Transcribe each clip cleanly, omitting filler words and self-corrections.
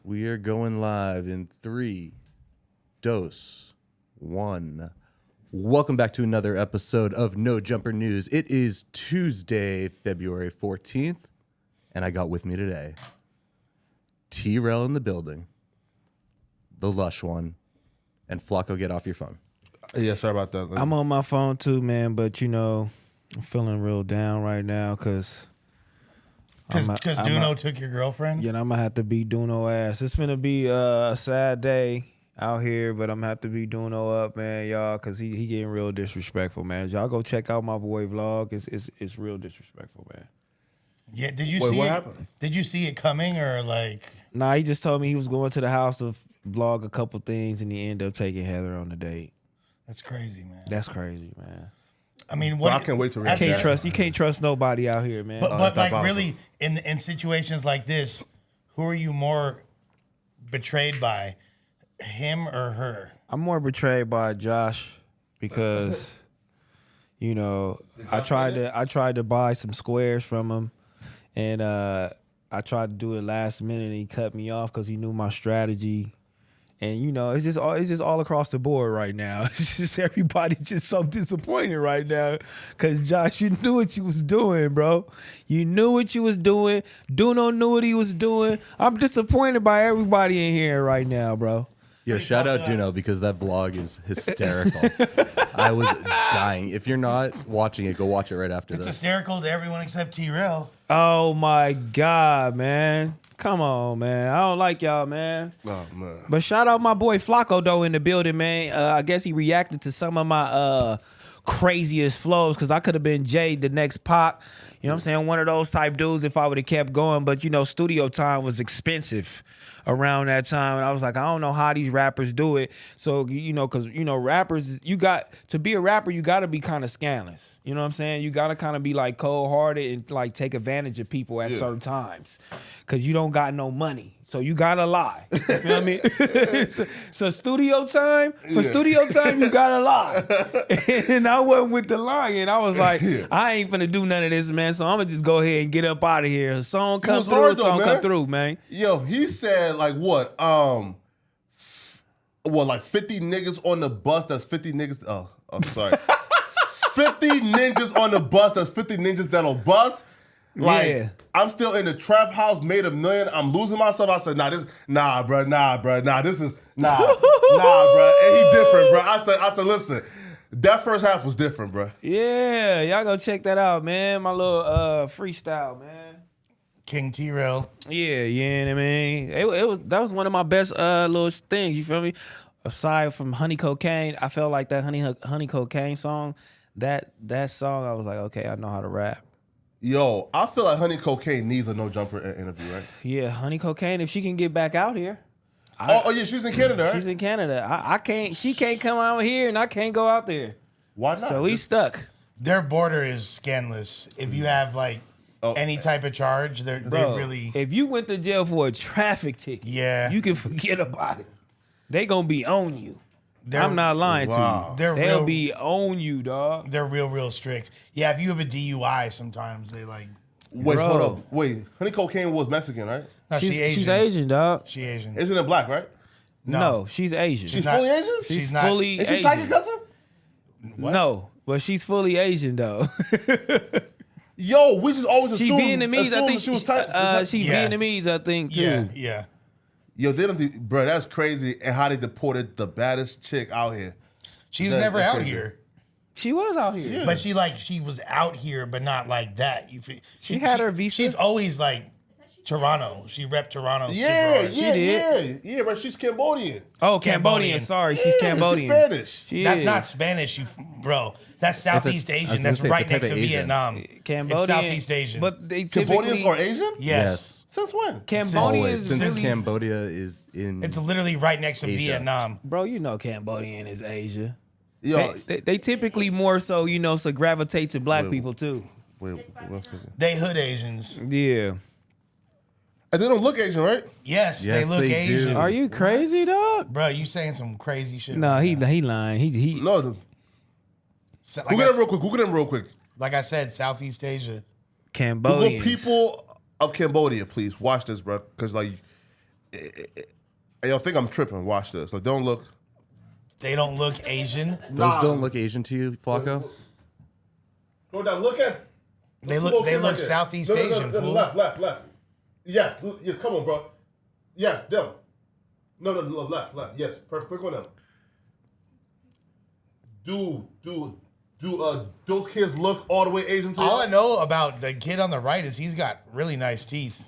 We are going live in 3, 2, 1. Welcome back to another episode of No Jumper News. It is Tuesday, February 14th, and I got with me today T-Rail in the building, the lush one, and Flacco, get off your phone. Yeah, sorry about that. I'm on my phone too, man, but I'm feeling real down right now because Duno took your girlfriend? Yeah, I'm going to have to beat Duno ass. It's going to be a sad day out here, but I'm going to have to beat Duno up, man, y'all, because he getting real disrespectful, man. Y'all go check out my boy vlog. It's real disrespectful, man. Yeah, did you see what it? happened? Did you see it coming or like? Nah, he just told me he was going to the house to vlog a couple things, and he ended up taking Heather on the date. That's crazy, man. That's crazy, man. I mean, I can't wait to react. You can't trust nobody out here, man. But like really, in situations like this, who are you more betrayed by, him or her? I'm more betrayed by Josh because, I tried to buy some squares from him, and I tried to do it last minute, and he cut me off because he knew my strategy. And it's just all across the board right now. It's just everybody's just so disappointed right now because Josh, you knew what you was doing, bro. You knew what you was doing. Duno knew what he was doing. I'm disappointed by everybody in here right now, bro. Yo, shout out Duno because that vlog is hysterical. I was dying. If you're not watching it, go watch it right after It's this. hysterical to everyone except T-Rail. Oh my God, man. Come on, man. I don't like y'all, man. Oh, man. But shout out my boy Flacco, though, in the building, man. I guess he reacted to some of my craziest flows because I could have been Jay, the next Pac. You know what I'm saying? One of those type dudes if I would have kept going. But, studio time was expensive around that time. And I was like, I don't know how these rappers do it. So, because, rappers, to be a rapper, you got to be kind of scandalous. You know what I'm saying? You got to kind of be like cold-hearted and like take advantage of people at certain times because you don't got no money. So you got to lie. You feel me? so studio time, studio time, you got to lie. And I went with the lying. I was like, I ain't finna do none of this, man. So I'm going to just go ahead and get up out of here. A song come through, man. Yo, he said like what? Like 50 niggas on the bus. That's 50 niggas. Oh, I'm sorry. 50 ninjas on the bus. That's 50 ninjas that'll bust. Like, I'm still in the trap house, made $1 million. I'm losing myself. I said, nah, this is nah, bro. And he different, bro. I said, listen, that first half was different, bro. Yeah, y'all go check that out, man. My little freestyle, man. King T-Rail. Yeah, you know what I mean? That was one of my best little things, you feel me? Aside from Honey Cocaine, I felt like that Honey Cocaine song, that song, I was like, okay, I know how to rap. Yo, I feel like Honey Cocaine needs a No Jumper interview, right? Yeah, Honey Cocaine, if she can get back out here. Oh yeah, she's in Canada, right? She's in Canada. I can't, she can't come out here and I can't go out there. Why not? So we stuck. Their border is scandalous. If you have like any type of charge, they really. If you went to jail for a traffic ticket, you can forget about it. They gonna be on you. I'm not lying to you. They'll be on you, dog. They're real strict. Yeah, if you have a DUI, sometimes they like. Wait, hold up. Wait, Honey Cocaine was Mexican, right? No, she's Asian, dog. She Asian. Isn't it black, right? No, she's Asian. She's fully Asian? She's fully Is Asian. she Tiger cousin? What? No, but she's fully Asian, though. Yo, we just always assumed. She Vietnamese, I think. She was Tiger. She's Vietnamese, I think, too. Yeah. Yo, bro, that's crazy. And how they deported the baddest chick out here. She was never out here. She was out here. Yeah. But she was out here, but not like that. She had her visa. She's always like Toronto. She repped Toronto. Yeah, but she's Cambodian. Oh, Cambodian. Sorry, she's Cambodian. She's Spanish. That's not Spanish, bro. That's Southeast Asian. That's right next to Vietnam. Cambodian. It's Southeast Asian. But they Cambodians are Asian? Yes. Since when? Cambodians. Since Cambodia is in. It's literally right next to Asia. Vietnam. Bro, Cambodian is Asia. Yo, they typically more so, so gravitate to black people too. Wait, they hood Asians. Yeah. And they don't look Asian, right? Yes, they look they Asian. do. Are you crazy, dog? Bro, you saying some crazy shit. No, he lying. He No. So, Google them real quick. Like I said, Southeast Asia. Cambodian. Google people of Cambodia, please. Watch this, bro. Because, like, Hey, yo, think I'm tripping. Watch this. Like, don't look. They don't look Asian. Those don't look Asian to you, Flacco? Go down. Look at. They look Southeast Asian. No, fool. left. Yes. Come on, bro. Yes, them. No, left. Yes, perfect. Click on them. Do those kids look all the way Asian to you? All I know about the kid on the right is he's got really nice teeth.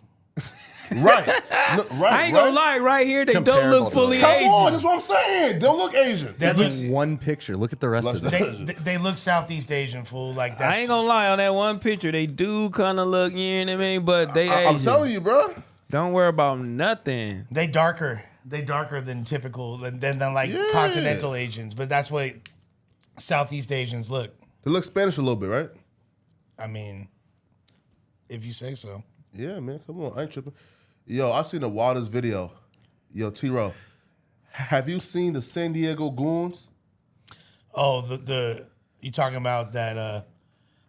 Right. I ain't gonna lie, right here they don't Comparable look to fully them. Come Asian. on, that's what I'm saying. Don't look Asian. That Look looks, one picture. Look at the rest of them. they look Southeast Asian, fool. Like that's. I ain't gonna lie, on that one picture, they do kind of look, you know what I mean? But they I'm Asian. telling you, bro. Don't worry about nothing. They darker than typical than like Yeah. continental Asians, but that's what Southeast Asians look. They look Spanish a little bit, right? I mean, if you say so. Yeah, man. Come on, I ain't tripping. Yo, I seen the wildest video. Yo, T-Ro, have you seen the San Diego Goons? Oh, the you talking about that?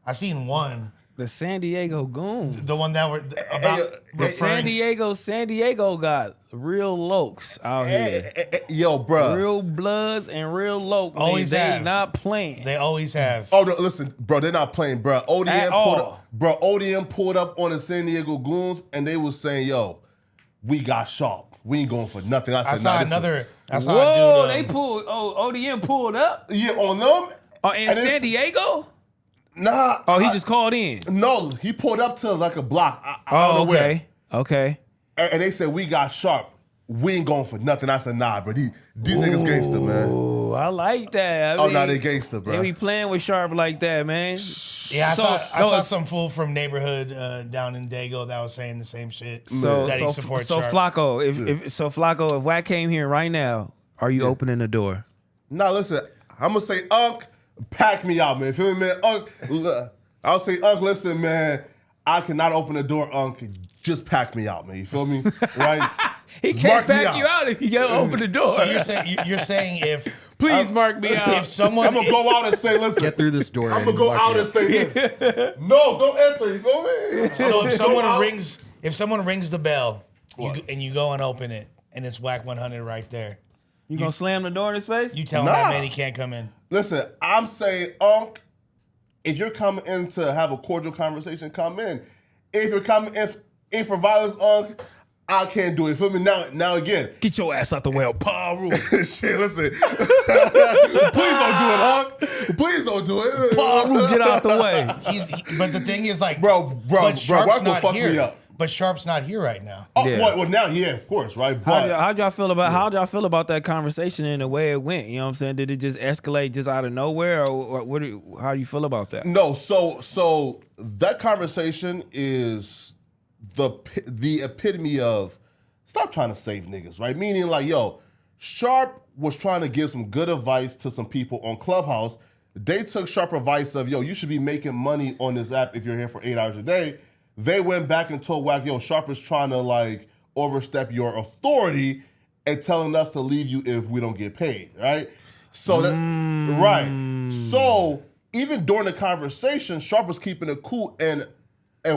I seen one, The San Diego Goons. the one that were about The San Diego got real lokes out here. Yo, bro. Real bloods and real loke. Always they have. not playing. They always have. Oh, no, listen, bro, they're not playing, bro. At ODM all. pulled up on the San Diego Goons, and they was saying, yo, we got sharp. We ain't going for nothing. I I said, saw nah, this another. I saw Whoa, a they dude. pulled. ODM pulled up. yeah, on them. Oh, in And it's- San Diego. Nah. Oh, he just called in. No, he pulled up to like a block. I Oh, don't know where. okay. And they said, we got sharp. We ain't going for nothing. I said, nah, bro. These niggas gangster, man. Ooh, I like that. I Oh, mean, nah, they gangster, bro. They be playing with Sharp like that, man. Yeah, I So- saw no, I saw it's- some fool from neighborhood down in Dago that was saying the same shit. So, that he so, supports so Sharp. Flacco, if Wack came here right now, are you opening the door? Nah, listen, I'm going to say, Unc, pack me out, man. You feel me, man? Unc, look, I'll say, Unc, listen, man, I cannot open the door, Unc. Just pack me out, man. You feel me? Right? He Mark can't me back out. you out if you gotta open the door. So you're saying if Please mark me out. if someone I'm going to go out and say, listen. Get through this door. I'm going to go mark out it. and say this. No, don't enter. You feel me? so if Go out. someone rings the bell and you go and open it and it's Whack 100 right there, You gonna slam the door in his face? you tell Nah. that man he can't come in. Listen, I'm saying, Unc, if you're coming in to have a cordial conversation, come in. If you're coming in for violence, Unc, I can't do it. Feel me? Now again. Get your ass out the way, Paul Rule. Shit, listen. Please don't do it, Unc. Please don't do it. Paul Rule, get out the way. But the thing is, like, Bro, but Sharp's Wack will not fuck here. me up. But Sharp's not here right now. Oh, Yeah. well, now, yeah, of course, right? But How'd y'all feel about that conversation and the way it went? You know what I'm saying? Did it just escalate just out of nowhere, or how do you feel about that? no, so that conversation is the epitome of stop trying to save niggas, right? Meaning like, yo, Sharp was trying to give some good advice to some people on Clubhouse. They took Sharp advice of, yo, you should be making money on this app if you're here for 8 hours a day. They went back and told Wack, yo, Sharp is trying to like overstep your authority and telling us to leave you if we don't get paid, right? So that right. So even during the conversation, Sharp was keeping it cool and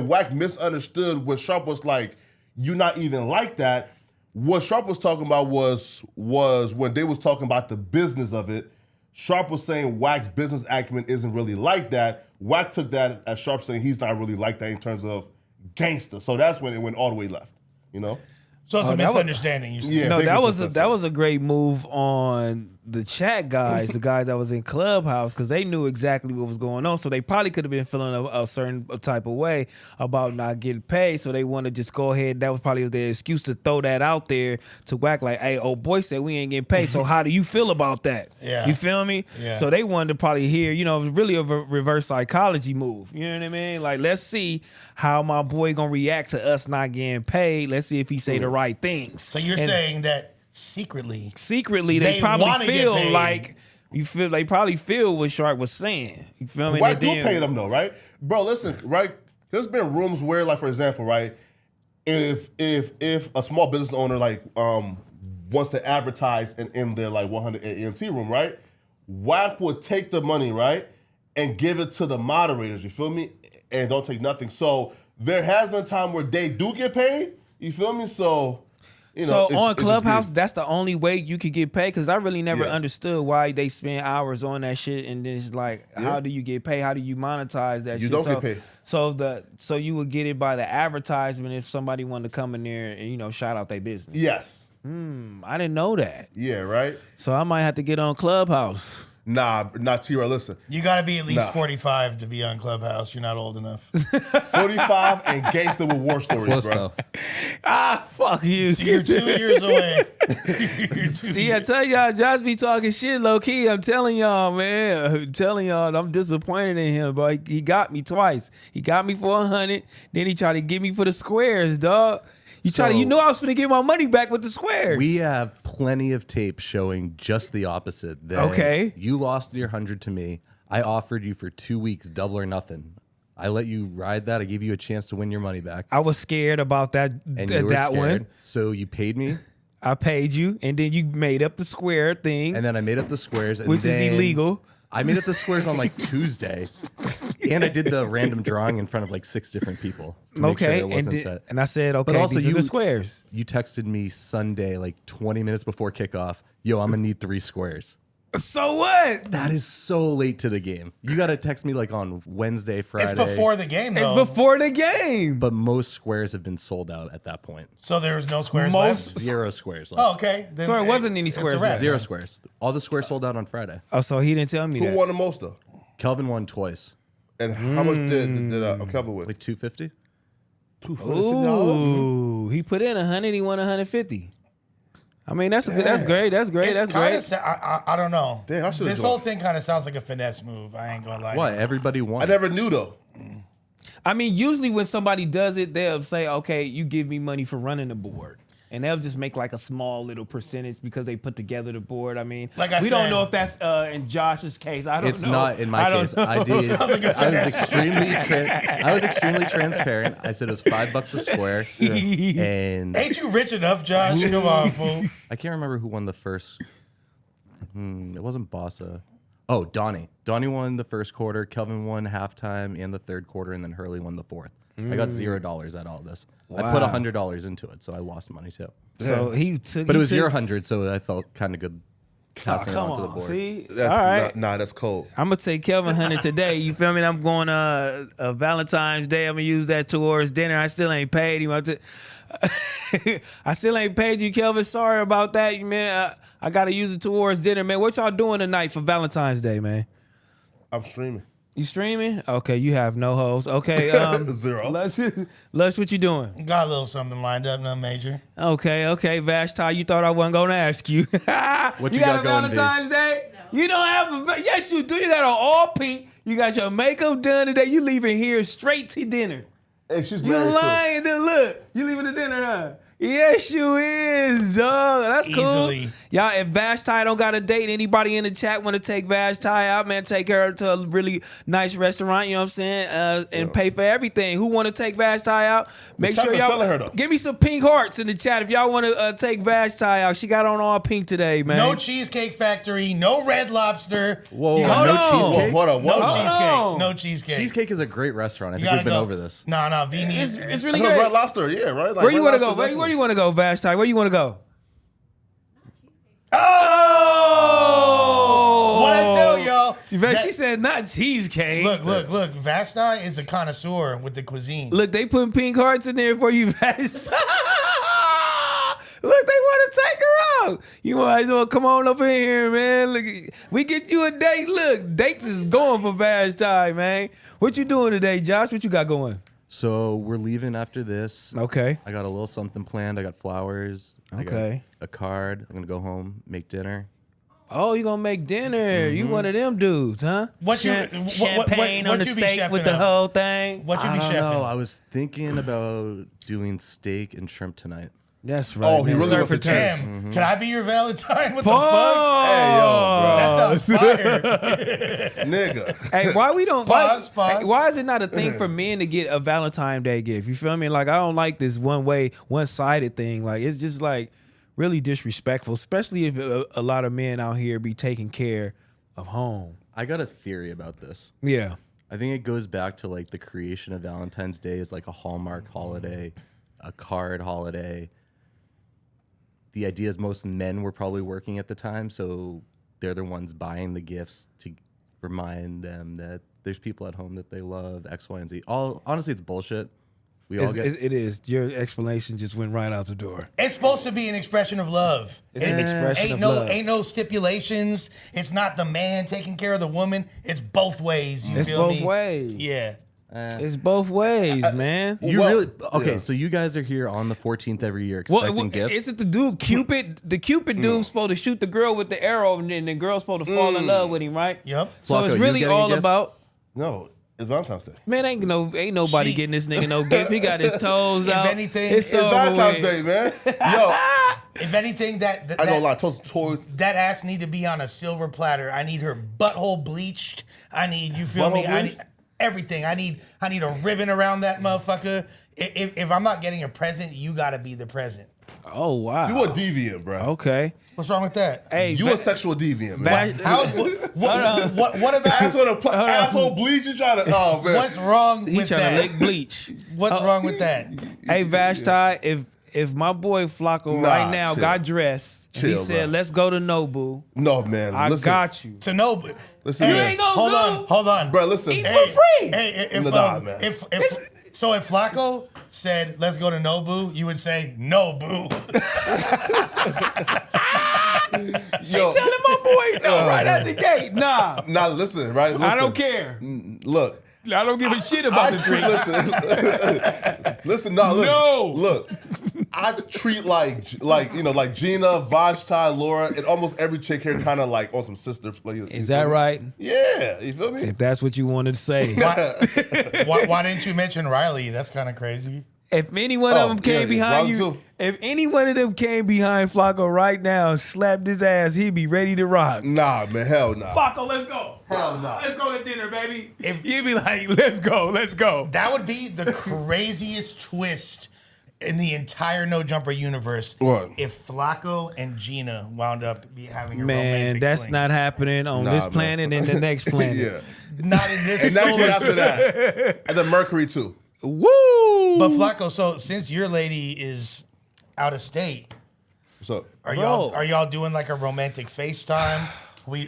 Wack misunderstood when Sharp was like, you're not even like that. What Sharp was talking about was when they was talking about the business of it, Sharp was saying Wack's business acumen isn't really like that. Wack took that as Sharp saying he's not really like that in terms of gangster. So that's when it went all the way left, you know? So it's a that was- misunderstanding. You said. Yeah. No, big that was a great move on the chat guys, the guys that was in Clubhouse, because they knew exactly what was going on. So they probably could have been feeling a certain type of way about not getting paid. So they want to just go ahead. That was probably their excuse to throw that out there to Wack like, hey, old boy said we ain't getting paid. So how do you feel about that? Yeah. You feel me? Yeah. So they wanted to probably hear, it was really a reverse psychology move. You know what I mean? Like, let's see how my boy gonna react to us not getting paid. Let's see if he say the right things. So you're And saying that secretly, secretly They they probably wanna get feel paid. like they probably feel what Shark was saying. You feel me? Wack And do then- pay them though, right? Bro, listen, right? There's been rooms where, like, for example, right, if a small business owner like wants to advertise in their like 100 EMT room, right? Wack would take the money, right, and give it to the moderators. You feel me? And don't take nothing. So there has been a time where they do get paid. You feel me? So So it's on just Clubhouse, greedy. that's the only way you could get paid. Because I really never Yeah. understood why they spend hours on that shit, and then it's like, how do you get paid? How do you monetize that? You shit? don't So, get paid. So you would get it by the advertisement if somebody wanted to come in there and shout out their business. Yes. I didn't know that, Yeah, right? so I might have to get on Clubhouse. Nah, T-Roy, listen. You got to be at least Nah. 45 to be on Clubhouse. You're not old enough. 45 and gangster with war stories, Close bro. though. Fuck you. You're 2 years away. See, I tell y'all, Josh be talking shit low key. I'm telling y'all, man. I'm telling y'all, I'm disappointed in him, but he got me twice. He got me for 100. Then he tried to get me for the squares, dog. You knew I was gonna get my money back with the squares. We have plenty of tape showing just the opposite. That Okay. You lost your 100 to me. I offered you for 2 weeks, double or nothing. I let you ride that. I gave you a chance to win your money back. I was scared about that And you were that scared. one. So you paid me. I paid you, and then you made up the square thing, And then I made up the squares. And which is then illegal. I made up the squares on like Tuesday. And I did the random drawing in front of like 6 different people. To make sure Okay, it wasn't set. and I said, But okay, also these are the squares. You texted me Sunday, like 20 minutes before kickoff. Yo, I'm gonna need 3 squares. So what? That is so late to the game. You gotta text me like on Wednesday, Friday. It's before the game, It's though. before the game. But most squares have been sold out at that point. So there's no squares Most- left? 0 squares left. Oh, okay. Then So it wasn't any it's a squares wrap. left. 0 squares. All the squares sold out on Friday. Oh, so he didn't tell me Who that. won the most, though? Kelvin won twice. And how much did Kelvin win? Like 250. $250? Ooh, he put in 100. He won 150. I mean, that's great. That's great. It's That's kinda great. I don't know. Damn, I should've This joined. whole thing kind of sounds like a finesse move. I ain't gonna lie. What? Everybody won. I never knew, though. I mean, usually when somebody does it, they'll say, "Okay, you give me money for running the board." And they'll just make like a small little percentage because they put together the board. I mean, Like I we don't said- know if that's in Josh's case. I don't It's know. not in my don't case. know. I did. I was extremely transparent. I said it was $5 a square, and Ain't you rich enough, Josh? Come on, fool. I can't remember who won the first. It wasn't Bossa. Oh, Donnie. Donnie won the first quarter. Kelvin won halftime and the third quarter, and then Hurley won the fourth. I got $0 at all this. I put Wow. $100 into it, so I lost money too. So he took. But he it was took, your 100, so I felt kind of good Oh, passing it come on to the on, board. see, That's all right. Nah, that's cold. I'm gonna take Kelvin Hunter today. You feel me? I'm going Valentine's Day. I'm gonna use that towards dinner. I still ain't paid him. I still ain't paid you, Kelvin. Sorry about that, man. I gotta use it towards dinner, man. What y'all doing tonight for Valentine's Day, man? I'm streaming. You streaming? Okay, you have no hoes. Okay, Zero. Lush, what you doing? Got a little something lined up, nothing major. Okay, Vashti, you thought I wasn't gonna ask you. What you got got a going, V? Valentine's Day? You don't have a yes, you do. You got on all pink. You got your makeup done today. You leaving here straight to dinner. Hey, she's You married, too. lying? Then look, you leaving the dinner, huh? Yes, you is, dog. That's cool. Easily. Y'all, if Vashti don't got a date, anybody in the chat want to take Vashti out, man, take her to a really nice restaurant, you know what I'm saying, and pay for everything. Who want to take Vashti out? Make Chat sure been y'all feeling her, though. give me some pink hearts in the chat if y'all want to take Vashti out. She got on all pink today, man. No Cheesecake Factory, no Red Lobster. Whoa, You no got- on. cheesecake? Hold on, No what? Hold cheesecake. on. No cheesecake. Cheesecake is a great restaurant. I You think gotta we've been go. over this. No, V needs. It's I really know good. Red Lobster, yeah, right? Like, Where you Red want to go? Lobster, Where do you want to go, Vashti? Where you want to go? Oh! What I tell y'all? She that- said not cheesecake. Look. Vashti is a connoisseur with the cuisine. Look, they putting pink hearts in there for you, Vashti. Look, they want to take her out. You might as well come on up in here, man. Look, we get you a date. Look, dates is going for Vashti, man. What you doing today, Josh? What you got going? So we're leaving after this. Okay. I got a little something planned. I got flowers. I got Okay. a card. I'm gonna go home, make dinner. Oh, you gonna make dinner? You one of them dudes, huh? What you- champagne what on the you be steak with chefing the up? whole thing? What you I be don't chefing? know. I was thinking about doing steak and shrimp tonight. That's right. Oh, he man. really Serve went for for ten. Damn, can I be your Valentine? What the Pause. fuck? Hey, yo, That sounds fire. Nigga. Hey, why we don't? Pause. Hey, why is it not a thing for men to get a Valentine Day gift? You feel me? Like I don't like this one-sided thing. Like it's just like really disrespectful, especially if a lot of men out here be taking care of home. I got a theory about this. Yeah. I think it goes back to like the creation of Valentine's Day as like a Hallmark holiday, a card holiday. the idea is most men were probably working at the time, so they're the ones buying the gifts to remind them that there's people at home that they love, X, Y, and Z. Honestly, it's bullshit. It is. Your explanation just went right out the door. It's supposed to be an expression of love. It's an expression of love. Ain't no stipulations. It's not the man taking care of the woman. It's both ways. You It's feel both me? ways. Yeah. It's both ways, man. So you guys are here on the 14th every year expecting gifts. Is it the dude Cupid? The Cupid dude's supposed to shoot the girl with the arrow, and then the girl's supposed to fall in love with him, right? Yep. So Flocko, it's you really getting all gifts? about. No, it's Valentine's Day. Man, ain't nobody getting this nigga no gift. He got his toes out. anything, it's It's over Valentine's with. Day, man. Yo, If anything, I ain't gonna lie. Toys. that ass need to be on a silver platter. I need her butthole bleached. I need, you feel me? Butthole I bleached? need everything. I need a ribbon around that motherfucker. If I'm not getting a present, you gotta be the present. Oh wow. You a deviant, bro. Okay. What's wrong with that? Hey, You a sexual deviant, man. What about Asshole bleach? You try to? Oh man. what's wrong he with trying to that? lick bleach. What's wrong with that? Hey, Vashti, if my boy Flocko Nah, right now chill. got dressed and he Chill, said, bro. "Let's go to Nobu," No, man. I Listen, got you. To know, Listen, You man. ain't gonna hold go. on, hold on, Bro, listen. Eat Hey, for free. Hey, Nah, man. if Flacco said, "Let's go to Nobu," you would say, "No, boo." yo, Telling my boy no right at the gate. Nah, now listen, right? Listen. I don't care. Look, I don't give a shit about the drink. listen. No, look, No. look. I treat like Gina, Vashti, Laura, and almost every chick here kind of like on some sister play. Is that right? Yeah, you feel me? If that's what you wanted to say. Why didn't you mention Riley? That's kind of crazy. If any one of them came yeah, behind round you, two. if any one of them came behind Flocko right now, slapped his ass, he'd be ready to rock. Nah, man, hell nah. Flocko, let's go. Hell nah. Let's go to dinner, baby. He'd be like, let's go. That would be the craziest twist in the entire No Jumper universe. What? If Flacco and Gina wound up having a Man, romantic that's fling. not happening on this man. planet and the next planet. Yeah, Not in this and next solar one after that, and then Mercury too. Woo! But Flacco, so since your lady is out of state, What's up? are Bro. y'all doing like a romantic FaceTime?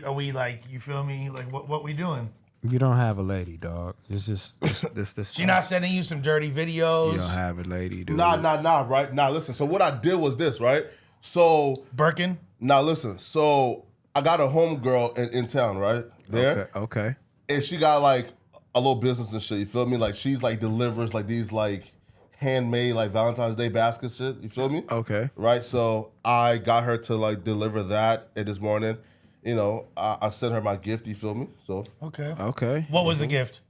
Are we like, you feel me? Like what we doing? You don't have a lady, dog. It's just this. She not sending you some dirty videos? You don't have a lady, dude. Nah, right? Nah, listen. So what I did was this, right? So Birkin? now listen. So I got a homegirl in town, right? There. Okay. And she got like a little business and shit. You feel me? Like she's like delivers like these like handmade like Valentine's Day basket shit. You feel me? Okay. Right. So I got her to like deliver that. And this morning, you know, I sent her my gift. You feel me? So Okay. What was the gift?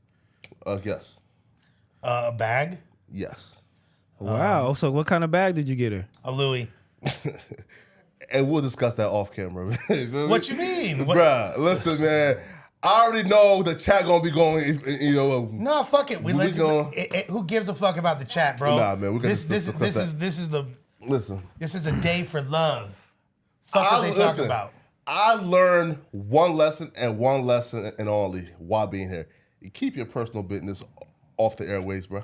yes, A bag? yes. Wow. So what kind of bag did you get her? A Louis? And we'll discuss that off camera. You feel me? What you mean? Bruh, listen, man. I already know the chat gonna be going. You know, No, fuck it. We gonna- Who gives a fuck about the chat, bro? Nah, man, we gotta this discuss that. is listen. a day for love. Fuck what they talk listen, about. I learned one lesson and only while being here. You keep your personal business off the airways, bro.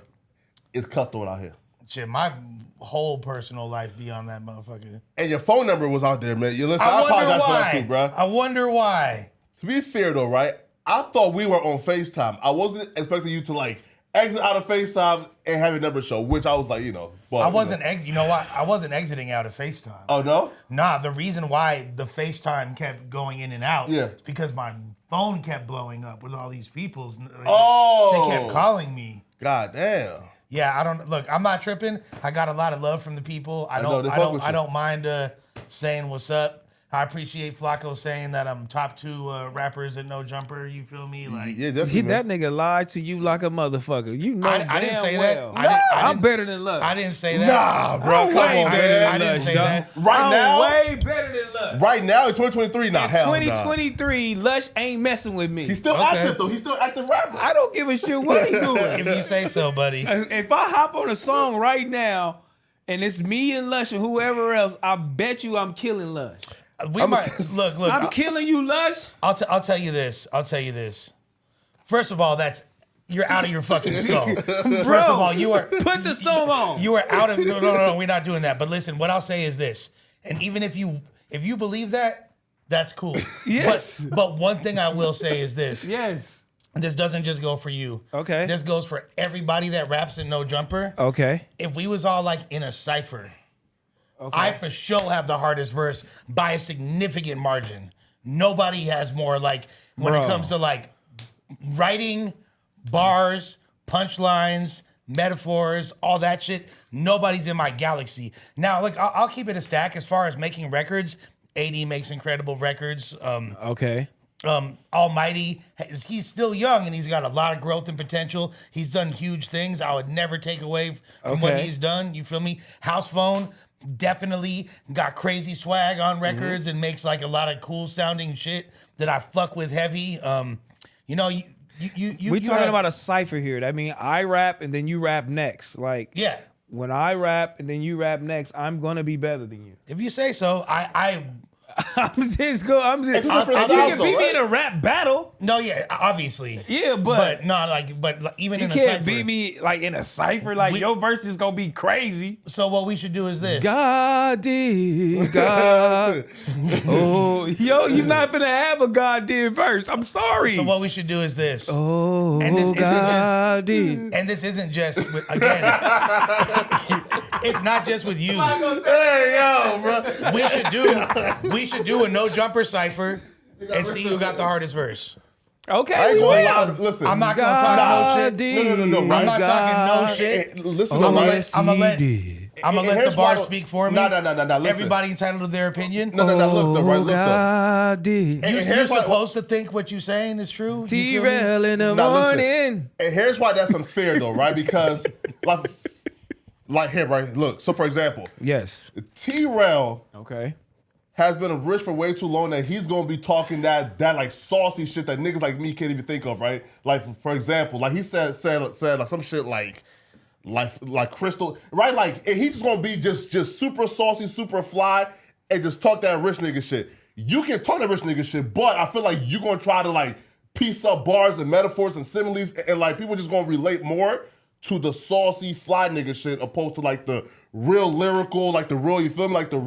It's cutthroat out here. Shit, my whole personal life be on that motherfucker. And your phone number was out there, man. You listen. I I wonder apologize for why. that too, bro. I wonder why. To be fair though, right? I thought we were on FaceTime. I wasn't expecting you to like exit out of FaceTime and have your number show, which I was like, you know. But, I wasn't. You know what? I wasn't exiting out of FaceTime. Oh no? Nah, the reason why the FaceTime kept going in and out Yeah. is because my phone kept blowing up with all these people. Oh. They kept calling me. God damn. Yeah, I don't look. I'm not tripping. I got a lot of love from the people. I know, don't. they I fuck don't. with I you. don't mind saying what's up. I appreciate Flacco saying that I'm top 2 rappers at No Jumper. You feel me? Like Yeah, definitely. That nigga lied to you like a motherfucker. You know I damn didn't say well. that. I'm didn't- better than Lush. I didn't say that. Nah, bro. Come way on, better man. I didn't Lush, say dog. that. Right I'm now? way better than Lush. Right now in 2023, nah, In hell nah. 2023, Lush ain't messing with me. He's still Okay. active though. He's still active rapper. I don't give a shit what he doing. If you say so, buddy. If I hop on a song right now and it's me and Lush and whoever else, I bet you I'm killing Lush. We might look. I'm killing you, Lush. I'll tell you this. First of all, you're out of your fucking skull. First of all, you are Put the song on. you are out of no. We're not doing that. But listen, what I'll say is this: And even if you believe that, that's cool. Yes. But one thing I will say is this. Yes. This doesn't just go for you. Okay. This goes for everybody that raps in No Jumper. Okay. If we was all like in a cypher, Okay. I for sure have the hardest verse by a significant margin. Nobody has more like when it comes to like writing, bars, punchlines, metaphors, all that shit. Nobody's in my galaxy. Now, look, I'll keep it a stack as far as making records. AD makes incredible records. Okay. Almighty, he's still young and he's got a lot of growth and potential. He's done huge things. I would never take away from what Okay. he's done. You feel me? House Phone definitely got crazy swag on records and makes like a lot of cool sounding shit that I fuck with heavy. You know, We talking about a cipher here. That mean I rap and then you rap next. Like yeah. when I rap and then you rap next, I'm gonna be better than you. If you say so, I I'm just go. I'm just. It's different You styles can though, beat me right? in a rap battle. no, yeah, obviously. Yeah, but not like, even you in a can't cypher. beat me like in a cipher. Like your verse is gonna be crazy. So what we should do is this. God did, God. Oh, yo, you're not gonna have a God did verse. I'm sorry. So what we should do is this. Oh, And this isn't God did. And this isn't just with, again. It's not just with you. Hey, yo, bro. We should do a No Jumper cipher and see who got the hardest verse. Okay, I ain't we gonna will. lie. Listen, I'm not gonna talk no shit. No, I'm right? not talking no shit. Listen, Oh, to me. yes, I'ma he let- did. I'm gonna And let here's the bar why- speak for me. No. Listen. Everybody entitled to their opinion. No. Look, though, right? Look, though. God did. And You're here's why- supposed to think what you're saying is true. You feel me? T-Rail in the Now, listen. morning. And here's why that's unfair, though, right? Because, like here, right? Look, so for example, Yes. T-Rail Okay. has been rich for way too long that he's gonna be talking that like saucy shit that niggas like me can't even think of, right? Like for example, like he said like some shit like Crystal, right? Like he's just gonna be just super saucy, super fly, and just talk that rich nigga shit. You can talk that rich nigga shit, but I feel like you're gonna try to like piece up bars and metaphors and similes, and like people just gonna relate more to the saucy fly nigga shit opposed to like the real lyrical, like the real, you feel me? Like the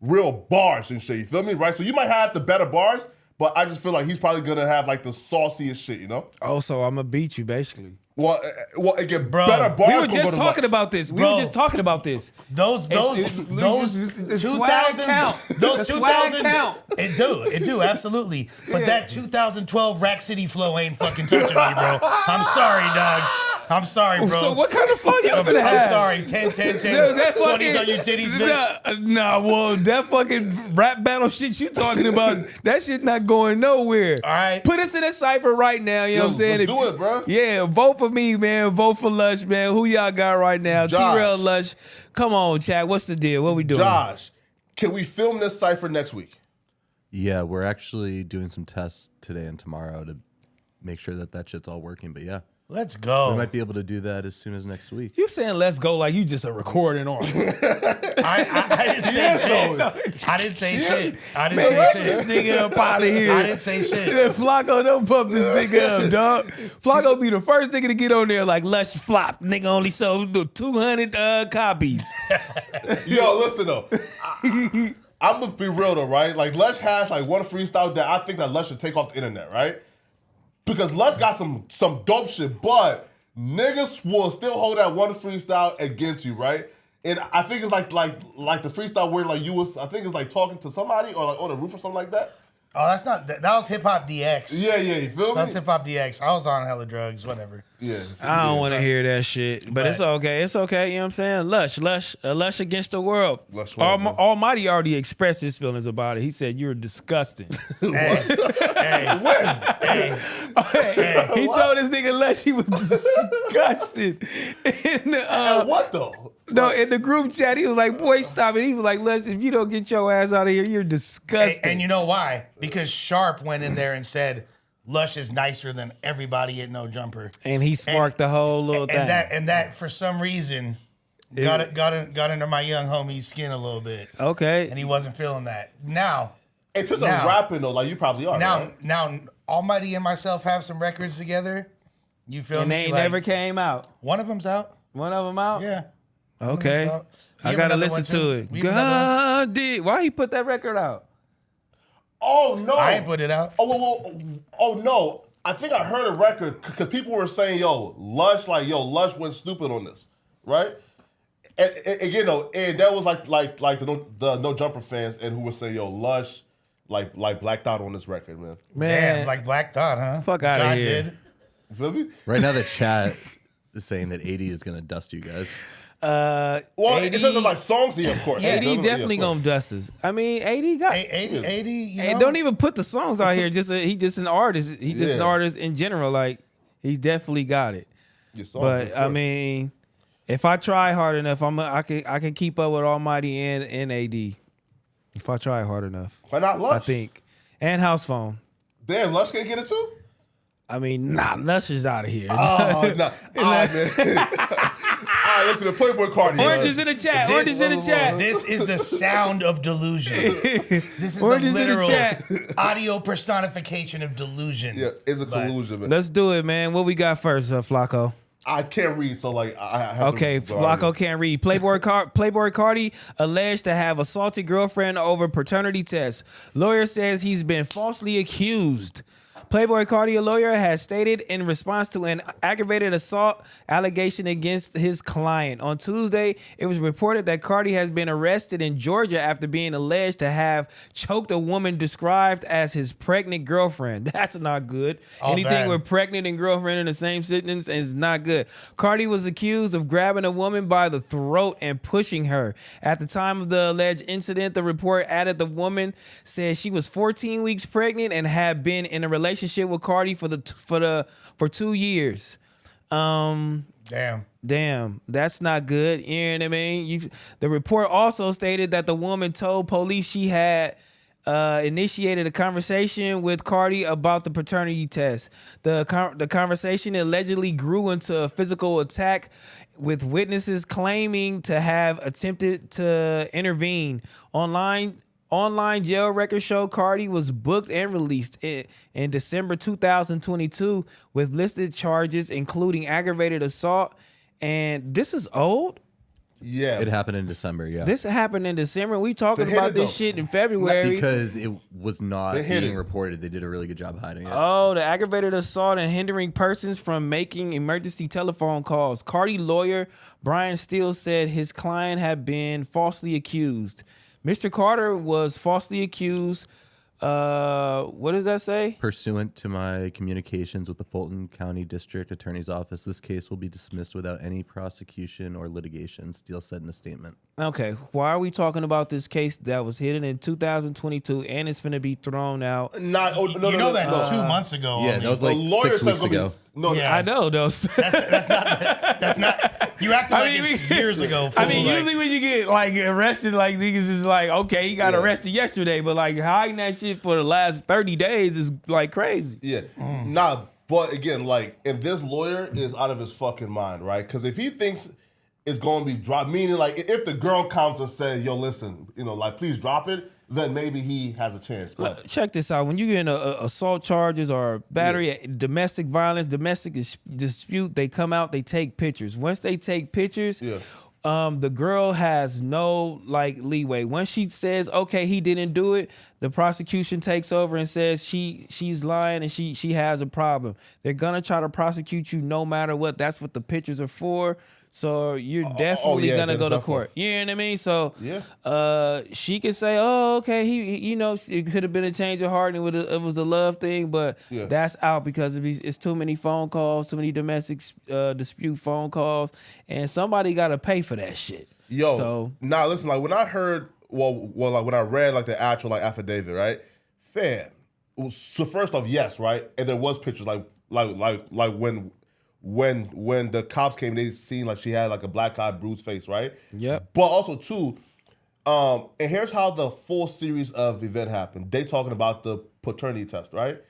real bars and shit, you feel me? Right? So you might have the better bars, but I just feel like he's probably gonna have like the sauciest shit, you know? Oh, so I'm gonna beat you basically. Well, again, Bro, better bars. We were gonna go just to talking Lux. about this. We Bro. were just talking about this. Those The 2000 swag count. those The swag 2000 count. it do absolutely. But Yeah. that 2012 Rack City flow ain't fucking touching me, bro. I'm sorry, dog. I'm sorry, bro. So what kind of flow you I'm finna have? sorry. 10, 10, 10. That 20s on your titties, bitch. Nah, well, that fucking rap battle shit you talking about, that shit not going nowhere. All right. Put us in a cipher right now, you know what I'm saying? Let's do it, bro. Yeah, vote for me, man. Vote for Lush, man. Who y'all got right now? Josh. T-Rail, Lush. Come on, Chad. What's the deal? What we doing? Josh, can we film this cypher next week? Yeah, we're actually doing some tests today and tomorrow to make sure that shit's all working. But yeah, Let's go. we might be able to do that as soon as next week. You saying let's go like you just a recording on. I didn't say shit. I didn't say shit. I didn't Man, get say this shit. nigga up out of here. I didn't say shit. Yeah, Flacco, don't pump this nigga up, dog. Flacco be the first nigga to get on there like Lush flop. Nigga only sold 200 copies. Yo, listen though. I'm gonna be real though, right? Like Lush has like one freestyle that I think that Lush should take off the internet, right? Because Lush got some dope shit, but niggas will still hold that one freestyle against you, right? And I think it's like the freestyle where like you was, I think it's like talking to somebody or like on a roof or something like that. Oh, that's not that was Hip Hop DX. Yeah, you feel me? That's Hip Hop DX. I was on hella drugs, whatever. Yeah. I don't want to hear that shit, but it's okay. It's okay. You know what I'm saying? Lush against the world. Lush world, man. Almighty already expressed his feelings about it. He said, "You're disgusting." Hey, He told this nigga Lush he was disgusted. And what though? No, in the group chat, he was like, "Boy, stop it." He was like, "Lush, if you don't get your ass out of here, you're disgusting." and you know why? Because Sharp went in there and said Lush is nicer than everybody at No Jumper. And he sparked the whole little thing. And that for some reason got under my young homie's skin a little bit. Okay. And he wasn't feeling that. Now, In terms of Now- rapping though, like you probably are. right? now Almighty and myself have some records together. You feel And me? they ain't Like, never came out. one of them's out. One of them out? Yeah. Okay. I have gotta another listen one, to too? it. We have another God, did why he put that record out? Oh no! I ain't put it out. Oh no! I think I heard a record because people were saying, Lush went stupid on this, right? And you know, and that was like the No Jumper fans and who were saying, Lush like blacked out on this record, man. Damn, like Black Thought, huh? Fuck outta God here. did. You feel me? Right now, the chat is saying that 80 is gonna dust you guys. Well, in terms of like songs, yeah, of course. AD Yeah, definitely of course. gonna dust us. I mean, AD got. 80, you And know? don't even put the songs out here. He just an artist. He just an Yeah. artist in general. Like he's definitely got it. Yeah, songs, But of I course. mean, if I try hard enough, I can keep up with Almighty and AD. If I try hard enough, Why not Lush? I think. And House Phone. Damn, Lush can't get it too. I mean, Lush is out of here. Oh no! All right, man. All right, listen to Playboi Carti. Oranges in the chat. Oranges in the chat. This is the sound of delusion. This is Oranges the in the literal chat. audio personification of delusion. Yeah, it's a collusion, man. Let's do it, man. What we got first, Flacco? I can't read, so like I have Okay, to. Flacco can't read. Playboi Carti alleged to have assaulted girlfriend over paternity test. Lawyer says he's been falsely accused. Playboi Carti, a lawyer, has stated in response to an aggravated assault allegation against his client. On Tuesday, it was reported that Carti has been arrested in Georgia after being alleged to have choked a woman described as his pregnant girlfriend. That's not good. Anything bad. with pregnant and girlfriend in the same sentence is not good. Carti was accused of grabbing a woman by the throat and pushing her. At the time of the alleged incident, the report added the woman said she was 14 weeks pregnant and had been in a relationship with Carti for 2 years. Damn, that's not good. You know what I mean? The report also stated that the woman told police she had initiated a conversation with Carti about the paternity test. The conversation allegedly grew into a physical attack, with witnesses claiming to have attempted to intervene. Online jail records show Carti was booked and released in December 2022 with listed charges including aggravated assault. And this is old. Yeah, It happened in December, yeah. This happened in December. We talking They hid about it, this though. shit in February. Because it was not They hid being it. reported. They did a really good job hiding it. Oh, the aggravated assault and hindering persons from making emergency telephone calls. Carti lawyer Brian Steele said his client had been falsely accused. Mr. Carter was falsely accused. What does that say? Pursuant to my communications with the Fulton County District Attorney's Office, this case will be dismissed without any prosecution or litigation, Steele said in a statement. Okay, why are we talking about this case that was hidden in 2022 and it's going to be thrown out? You know that's 2 months ago. Yeah, only. that was like The lawyer 6 said weeks gonna be- ago. No, Yeah. I know those. That's not. You acted like it's years ago. I mean, fool, like- usually when you get like arrested, like niggas is like, okay, he got Yeah. arrested yesterday, but like hiding that shit for the last 30 days is like crazy. Yeah, nah. But again, like, if this lawyer is out of his fucking mind, right? Because if he thinks it's going to be dropped, meaning like if the girl comes and said, "Yo, listen, like, please drop it," then maybe he has a chance. But Check this out. When you get assault charges or battery, domestic violence, domestic dispute, they come out, they take pictures. Once they take pictures, Yeah. the girl has no like leeway. Once she says, okay, he didn't do it, the prosecution takes over and says she's lying and she has a problem. They're gonna try to prosecute you no matter what. That's what the pictures are for. So you're definitely yeah, gonna go to definitely. court. You know what I mean? So Yeah. she could say, "Oh, okay, it could have been a change of heart and it was a love thing," but Yeah. that's out because it's too many phone calls, too many domestic dispute phone calls, and somebody got to pay for that shit. Yo, so nah, listen, like when I heard, like when I read like the actual like affidavit, right? So first off, yes, right, and there was pictures like when the cops came, they seen like she had like a black eye bruised face, right? Yep. But also too, and here's how the full series of event happened. They talking about the paternity test, right?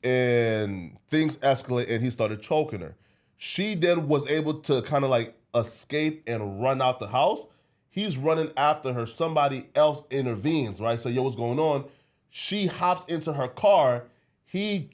And things escalate, and he started choking her. She then was able to kind of like escape and run out the house. He's running after her. Somebody else intervenes, right? So, yo, what's going on? She hops into her car. He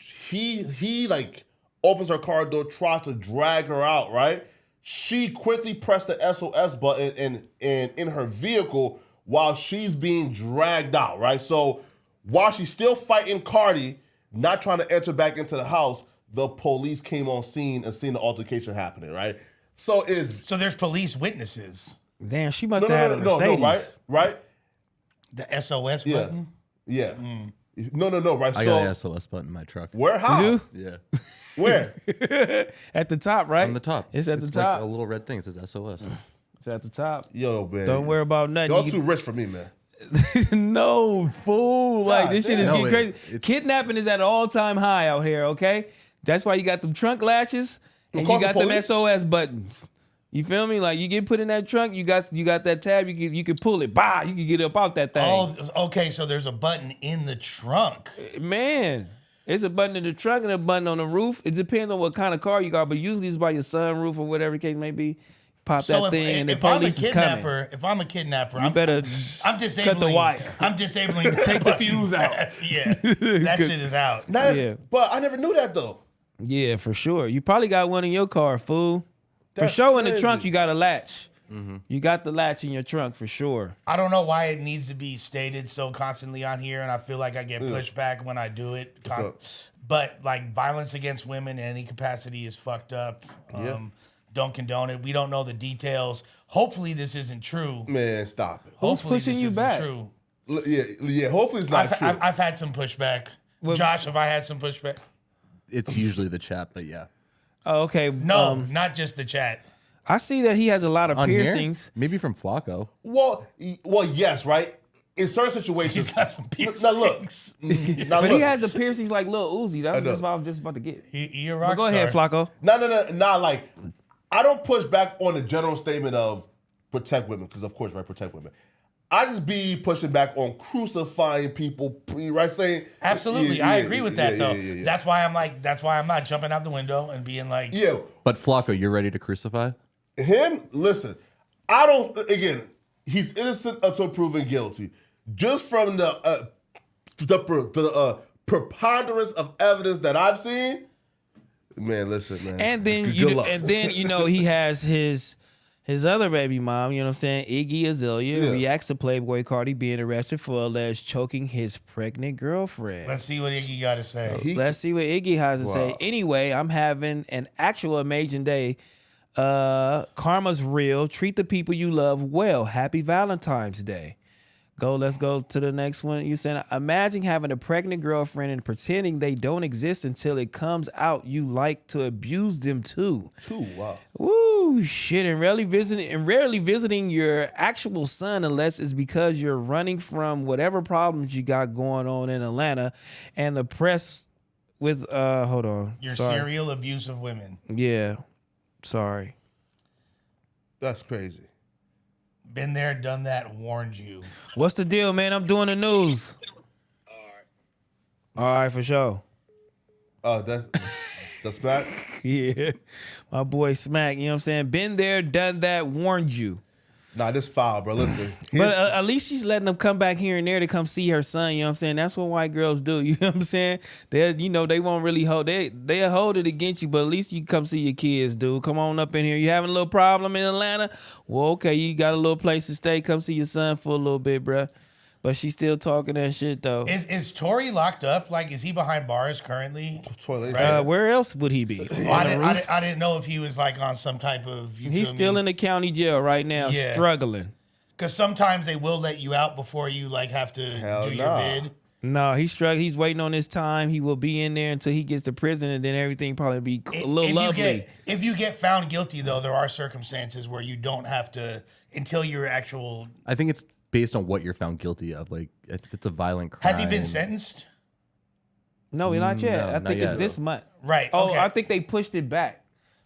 like opens her car door, tries to drag her out, right? she quickly pressed the SOS button in her vehicle while she's being dragged out, right? So while she's still fighting Carti, not trying to enter back into the house, the police came on scene and seen the altercation happening, right? So there's police witnesses. Damn, she must have had a Mercedes. No, right? The SOS Yeah. button? Yeah. No, right? I got an SOS button in my truck. Where? How? You do? Yeah. Where? At the top, right? On the top. It's at the Like top. a little red thing. It says SOS. It's at the top. Yo, man. Don't worry about nothing. Y'all You too rich for me, man. No, fool. Like, God this shit is damn. getting No, crazy. it's- Kidnapping is at an all-time high out here, okay? That's why you got them trunk latches and call you got the them police? SOS buttons. You feel me? Like, you get put in that trunk, you got that tab, you can pull it. Bah, you can get up out that thing. Oh, okay, so there's a button in the trunk. Man, it's a button in the trunk and a button on the roof. It depends on what kind of car you got, but usually it's by your sunroof or whatever the case may be. Pop So that thing and the if I'm a police is coming. kidnapper, You better I'm disabling cut the wire. I'm disabling. Take the fuse out. Yeah, that shit is out. Yeah. But I never knew that, though. Yeah, for sure. You probably got one in your car, fool. For That's sure in the crazy. trunk, you got a latch. You got the latch in your trunk for sure. I don't know why it needs to be stated so constantly on here, and I feel like I get pushback when I do it. up? But like violence against women in any capacity is fucked up. Don't condone it. We don't know the details. Hopefully this isn't true. Man, stop it. Hopefully pushing this you isn't back? True. Yeah. Hopefully it's not true. I've had some pushback. Josh, have I had some pushback? It's usually the chat, but yeah. Oh, okay. No, not just the chat. I see that he has a lot of On piercings. here? Maybe from Flacco. well, yes, right? In certain situations. He's got some piercings. Now look. Now But look. he has the piercings like Lil Uzi. That's know. what I was just about to get. You're a rock But go ahead, star. Flacco. No. Like, I don't push back on the general statement of protect women, because of course, right, protect women. I just be pushing back on crucifying people, right? Saying Absolutely, I agree with that though. Yeah. That's why I'm not jumping out the window and being like, Yeah, But Flacco, you're ready to crucify? him. Listen, I don't. Again, he's innocent until proven guilty. Just from the preponderance of evidence that I've seen, man. Listen, man. And then Good luck. he has his other baby mom, you know what I'm saying? Iggy Azalea reacts to Playboi Carti being arrested for alleged choking his pregnant girlfriend. let's see what Iggy got to say. Let's see what Iggy has to say. Anyway, I'm having an actual amazing day. Karma's real. Treat the people you love well. Happy Valentine's Day. Let's go to the next one. You said, imagine having a pregnant girlfriend and pretending they don't exist until it comes out you like to abuse them too. Wow. Woo, shit, and rarely visiting your actual son unless it's because you're running from whatever problems you got going on in Atlanta, and the press with hold on, Your sorry. serial abuse of women. Yeah, sorry. That's crazy. Been there, done that, warned you. What's the deal, man? I'm doing the news. All right, for sure. That's bad. Yeah, my boy Smack. You know what I'm saying? Been there, done that, warned you. Nah, this foul, bro. Listen. But at least she's letting them come back here and there to come see her son. You know what I'm saying? That's what white girls do. You know what I'm saying? They won't really hold. They'll hold it against you, but at least you come see your kids, dude. Come on up in here. You having a little problem in Atlanta? Well, okay, you got a little place to stay. Come see your son for a little bit, bruh. But she's still talking that shit though. Is Tory locked up? Like, is he behind bars currently? Toilet. Where else would he be? I didn't know if he was like on some type of. He's still in the county jail right now, Yeah. struggling. Because sometimes they will let you out before you like have to Hell do your nah. bid. No, he's struggling. He's waiting on his time. He will be in there until he gets to prison, and then everything probably be a little lovely. If you get found guilty, though, there are circumstances where you don't have to until your actual. I think it's based on what you're found guilty of. Like, if it's a violent crime. Has he been sentenced? No, not yet. No, I not think it's yet. this month. Right. Oh, okay. I think they pushed it back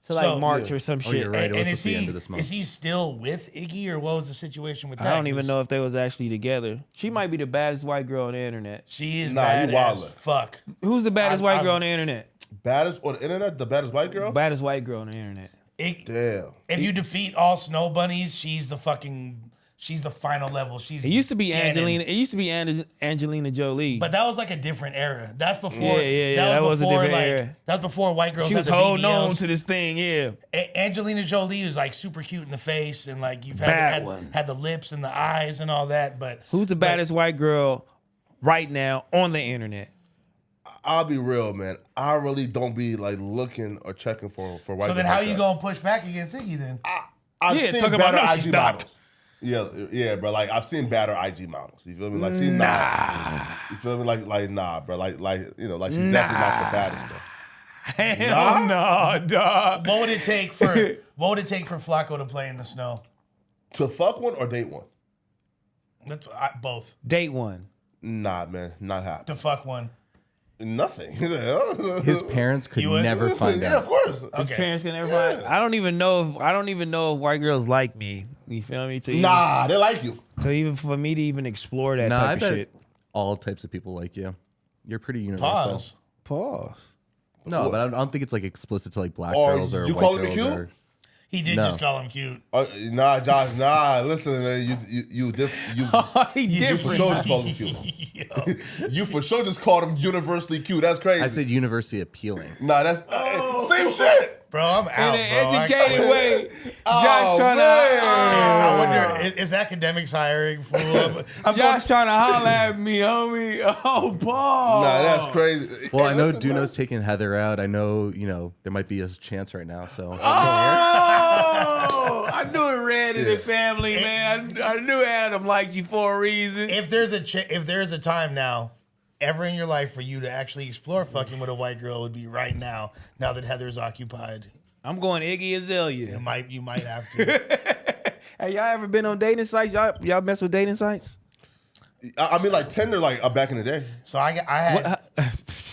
to like So- March or some shit. you're right. It was And supposed to be the end of this month. is he still with Iggy, or what was the situation with that? I don't even 'Cause know if they was actually together. She might be the baddest white girl on the internet. She is Nah, bad you as wildin'. fuck. Who's the baddest white girl on the internet? Baddest on the internet? The baddest white girl? Baddest white girl on the internet. Damn. If you defeat all snow bunnies, she's the fucking. She's the final level. She's It used to be Ganon. Angelina. It used to be Angelina Jolie. But that was like a different era. That's before. Yeah. That was a before, different like, era. That was before white girls She had was the holding BBLs. on to this thing, yeah. Angelina Jolie was like super cute in the face, and like you've Bad one. had the lips and the eyes and all that. But Who's the baddest white girl right now on the internet? I'll be real, man. I really don't be like looking or checking for white. So then, girls how like you that. gonna push back against Iggy then? I've Yeah, seen talking about better no, she IG stopped. models. Yeah, bro. Like I've seen better IG models. You feel me? Like she's not. You feel me? Like nah, bro. Like you know, like she's definitely not the baddest though. Hell no, dog. What would it take for Flacco to play in the snow? To fuck one or date one? Both. Date one. Nah, man, not happening. To fuck one. Nothing. His parents could You would? never find Yeah, of out. course. His parents can never find. I don't even know if white girls like me. You feel me? Nah, they like you. So even for me to even explore that Nah, I type of bet shit. all types of people like you. You're pretty universal. Pause. Pause. No, but I don't think it's like explicit to like black Or girls or you white calling me girls. cute? Or, He did No. just call him cute. Nah, Josh. Nah, listen, man. You He for different. sure just called him cute. You for sure just called him universally cute. That's crazy. I said universally appealing. nah, that's same shit. Bro, I'm out, In an bro. educated way. Oh, Josh trying man. I wonder, is academics hiring for? Josh trying to holler at me, homie. Oh, Paul. Nah, that's crazy. Well, Hey, I know listen, man. Duno's taking Heather out. I know, there might be a chance right now. So Oh, I knew it ran in the family, man. I knew Adam liked you for a reason. if there's a time now, ever in your life for you to actually explore fucking with a white girl, would be right now. Now that Heather's occupied, I'm going Iggy Azalea. you might have to. Hey, y'all ever been on dating sites? Y'all mess with dating sites? I mean, like Tinder, like back in the day. So I had.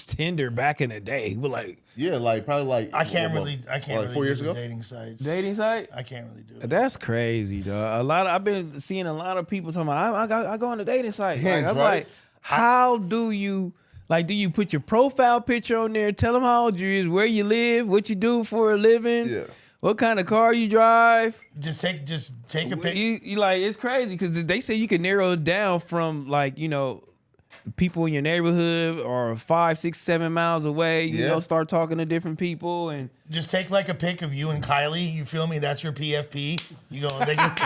Tinder back in the day. We're like, Yeah, like probably like I can't what, really. like do 4 years the ago. dating sites. dating site? I can't really do it. That's crazy, dog. I've been seeing a lot of people talking about, I go on the dating site. Hinge, I'm right? like, how do you put your profile picture on there, tell them how old you is, where you live, what you do for a living, Yeah. what kind of car you drive? Just take a pic. You like, it's crazy because they say you can narrow it down from people in your neighborhood or 5, 6, 7 miles away. Yeah. Start talking to different people and. Just take like a pic of you and Kylie. You feel me? That's your PFP. You go. They get,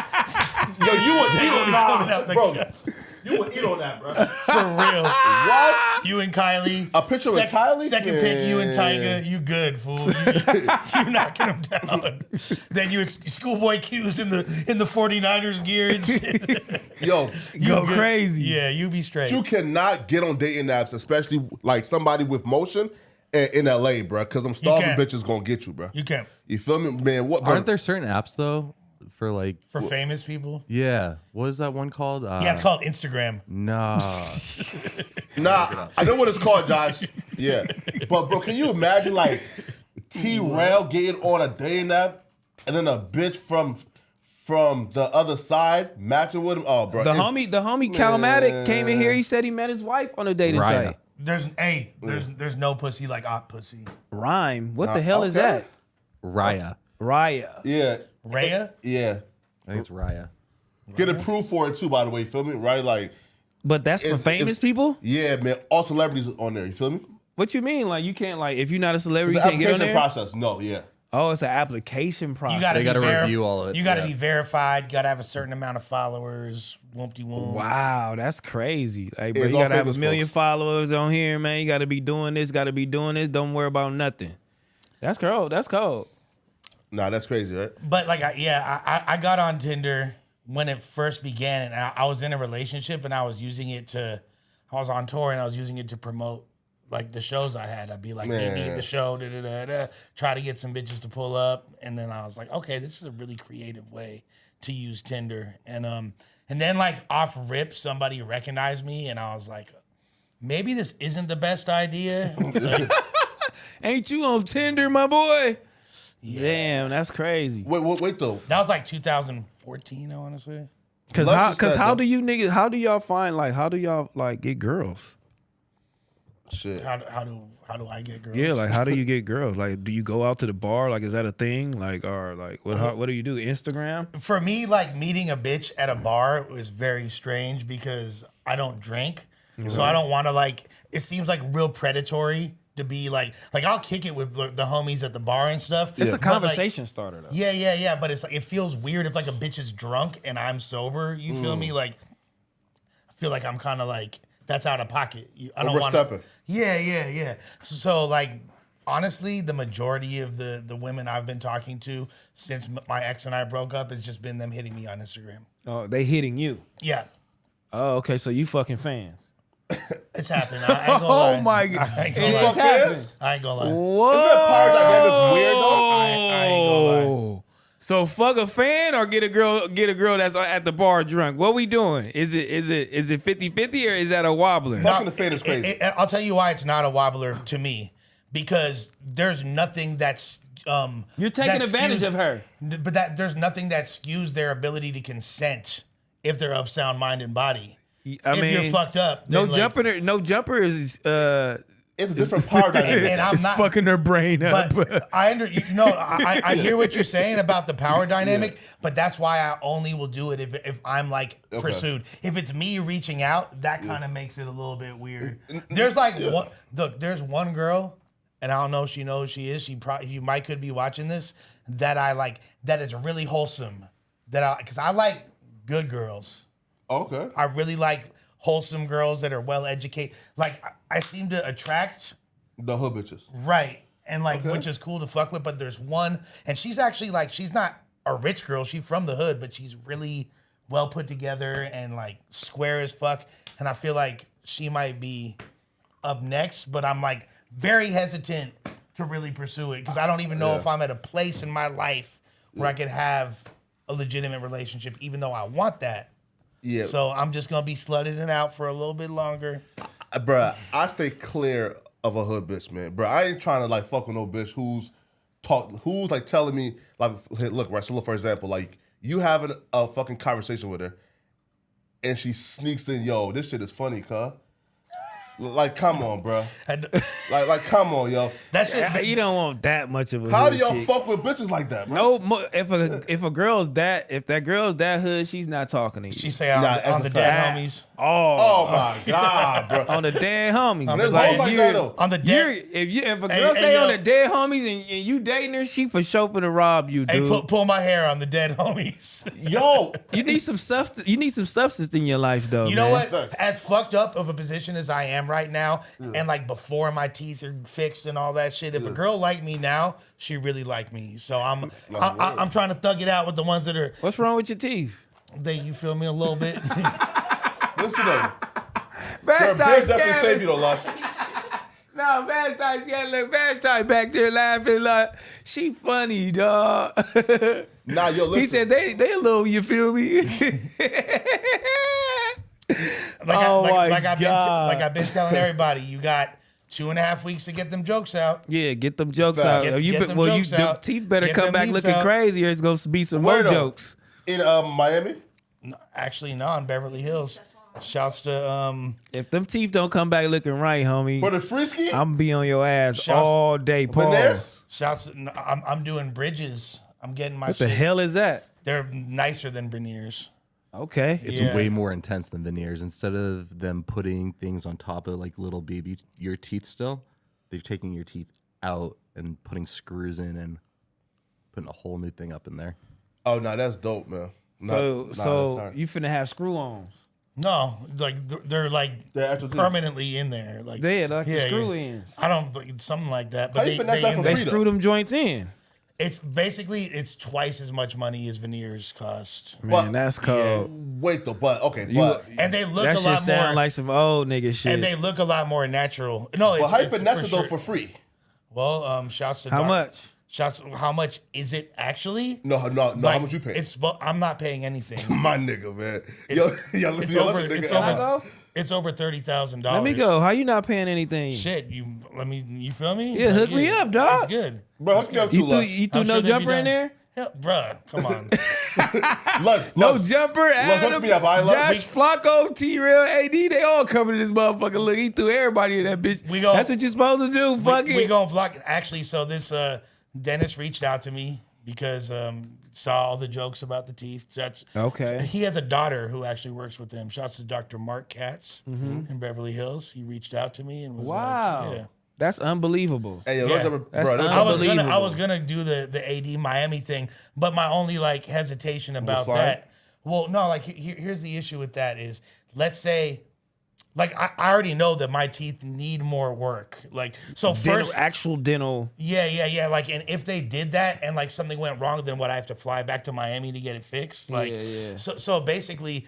Yo, you would eat on coming that, out the bro. guts. You would eat on that, bro. For real. What? You and Kylie. A picture with Kylie? Second pick, you and Tyga. You good, fool. You knocking them down. Then you at schoolboy Q's in the 49ers gear and shit. Yo, Go good. crazy. Yeah, you be straight. you cannot get on dating apps, especially like somebody with motion in LA, bro, because them starving can't. bitches gonna get you, bro. You can. You feel me, man? What? aren't there certain apps though for like? For famous people. Yeah, what is that one called? Yeah, it's called Instagram. Nah. Nah, I know what it's called, Josh. Yeah, but bro, can you imagine like T-Rail getting on a dating app and then a bitch from the other side matching with him? Oh, bro, The homie Calmatic came in here. He said he met his wife on a dating Raya. site. There's no pussy like op pussy. Rhyme. What the hell is okay. that? Raya. Raya. Yeah, Raya? yeah. I think it's Raya. Get approved for it too, by the way. You feel me? Right? Like, But that's for It's- famous it's- people? yeah, man. All celebrities on there. You feel me? What you mean? Like you can't if you're not a celebrity, The you can't get on application there? process. No, yeah. Oh, it's an application process. You gotta They gotta be review all of it, You gotta yeah. be verified. You gotta have a certain amount of followers. Whoopty whoop. Wow, that's crazy. Like, bro, It's you all gotta have a famous million folks. followers on here, man. You gotta be doing this, gotta be doing this. Don't worry about nothing. That's cold. That's cold. Nah, that's crazy, right? But like, I got on Tinder when it first began, and I was in a relationship, and I was on tour, and I was using it to promote like the shows I had. I'd be like, Man. they need the show, try to get some bitches to pull up, and then I was like, okay, this is a really creative way to use Tinder, and then like off rip, somebody recognized me, and I was like, maybe this isn't the best idea. Like, Ain't you on Tinder, my boy? Damn, that's crazy. Wait though. that was like 2014, I want to say. Cause Let's how just say, how though. do you niggas how do y'all find how do y'all get girls? Shit. How do I get girls? Yeah, like how do you get girls? Like, do you go out to the bar? Like, is that a thing? Like, or like, what do you do? Instagram? For me, like meeting a bitch at a bar was very strange because I don't drink, so I don't want to like. It seems like real predatory to be like I'll kick it with the homies at the bar and stuff. It's a but, like, conversation starter though. Yeah. But it's like it feels weird if like a bitch is drunk and I'm sober. You feel me? Like I feel like I'm kind of like that's out of pocket. I don't want to. Yeah. So like honestly, the majority of the women I've been talking to since my ex and I broke up has just been them hitting me on Instagram. Oh, they hitting you. Yeah. Oh, okay. So you fucking fans. It's happening. I ain't gonna lie. Oh my god. I ain't gonna It lie. is happening. I ain't gonna lie. Whoa. Isn't that power dynamic weird though? I ain't gonna lie. So fuck a fan or get a girl that's at the bar drunk. What we doing? Is it 50-50 or is that a wobbler? Fucking the fan is crazy. I'll tell you why it's not a wobbler to me. Because there's nothing that's You're taking that advantage skews- of her. But there's nothing that skews their ability to consent if they're of sound mind and body. I if mean, you're fucked up, no then, like, jumper. No jumper is It's a different power dynamic. And I'm it's not fucking her brain up. But I hear what you're saying about the power dynamic, but that's why I only will do it if I'm like pursued. If it's me reaching out, that kind of makes it a little bit weird. There's like there's one girl, and I don't know if she knows who she is. You might could be watching this that I like that is really wholesome. Because I like good girls. Okay. I really like wholesome girls that are well educated. Like I seem to attract The hood bitches. right, and like which is cool to fuck with. But there's one, and she's actually like she's not a rich girl. She's from the hood, but she's really well put together and like square as fuck. And I feel like she might be up next, but I'm like very hesitant to really pursue it because I don't even know if I'm at a place in my life where I could have a legitimate relationship, even though I want that. Yeah. So I'm just gonna be slutting it out for a little bit longer. Bruh, I stay clear of a hood bitch, man. Bruh, I ain't trying to like fuck with no bitch who's like telling me like, hey, look, right? So look, for example, like you having a fucking conversation with her, and she sneaks in, yo, this shit is funny, cuh. Like, come on, bro. Like, come on, yo. That shit. You don't want that much of a How hood do y'all chick. fuck with bitches like that, bro? No, if that girl's that hood, she's not talking to you. She say on Nah, the that's a dead fact. homies. Oh my god, bro. On the dead homies. There's hoes like that though. On the dead. If a Hey, girl hey, say yo. on the dead homies and you dating her, she for sure finna rob you, Hey, dude. pull my hair on the dead homies. Yo, You need some stuff. You need some substance in your life, though. You know man. what? Facts. As fucked up of a position as I am right now, and like before my teeth are fixed and all that shit, if a girl like me now, she really like me. So I'm trying to thug it out with the ones that are What's wrong with your teeth? you feel me a little bit. listen though. Bash Bitch definitely save you though, Lush. No, Valentine, yeah, look, Valentine back there laughing like she funny, dog. Nah, yo, listen. He said they a little, you feel me? Like I've been telling everybody, you got 2.5 weeks to get them jokes out. Yeah, get them jokes Facts. out. Get them jokes Them out. teeth better Get come them back memes looking out. crazy, or it's gonna be some Where more though? jokes. In Miami? Actually, no, in Beverly Hills. Shouts to If them teeth don't come back looking right, homie, For the free ski? I'm gonna be on your ass Shouts- all day. Pause. Veneers? shouts. I'm doing bridges. I'm getting my What the shit. hell is that? They're nicer than veneers. Okay. It's Yeah. way more intense than veneers. Instead of them putting things on top of like little baby your teeth still, they're taking your teeth out and putting screws in and putting a whole new thing up in there. Oh no, that's dope, man. So that's so hard. you finna have screw-ons. No, like they're like They're actual teeth. permanently in there. Like Yeah, like the screw-ins. I don't like, something like that. How But you finesse that in for They there. free, though? screw them joints in. It's basically it's twice as much money as veneers cost, Man, But- that's cold. Wait though, but but and they look That a shit lot sound more. like some old nigga shit. and they look a lot more natural. No, it's, how you it's finesse it though sure. for free? Well, shouts to How Dark- much? Shouts. How much is it actually? No, how Like, much you pay? It's I'm not paying anything. my nigga, man. It's over. It's Can I over. go? It's over $30,000. Let me go. How you not paying anything? Shit, you feel me? Yeah, hook me up, dog. It's good. Bro, hook me up too, You threw, Lush. you threw I'm no sure they'd be jumper in down. there? Hell, bruh, come on. No jumper, Adam, hook me up. Josh, Flacco, T-Rail, AD, they all coming to this motherfucker. Look, he threw everybody in that bitch. That's what you're supposed to do. Fuck it. We gonna flock. Actually, so this Dennis reached out to me because saw all the jokes about the teeth. That's okay. He has a daughter who actually works with him. Shouts to Dr. Mark Katz in Beverly Hills. He reached out to me and was like, yeah. That's unbelievable. Hey, yo, Yeah. Unbelievable. I was gonna do the AD Miami thing, but my only like hesitation about that. Well, no, like here's the issue with that is, let's say, like I already know that my teeth need more work. Like so first actual dental. Yeah. Like, and if they did that and like something went wrong, then what, I have to fly back to Miami to get it fixed? Like, So basically,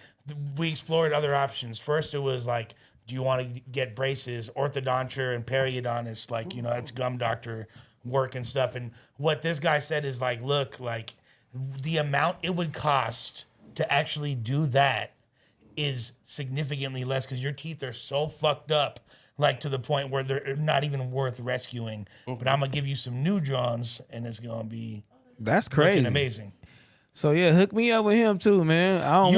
we explored other options. First, it was like, do you want to get braces, orthodonture, and periodontist? Like, that's gum doctor work and stuff. And what this guy said is like, look, like the amount it would cost to actually do that is significantly less because your teeth are so fucked up, like to the point where they're not even worth rescuing. But I'm gonna give you some new Johns, and it's gonna be crazy, amazing. So yeah, hook me up with him too, man. I don't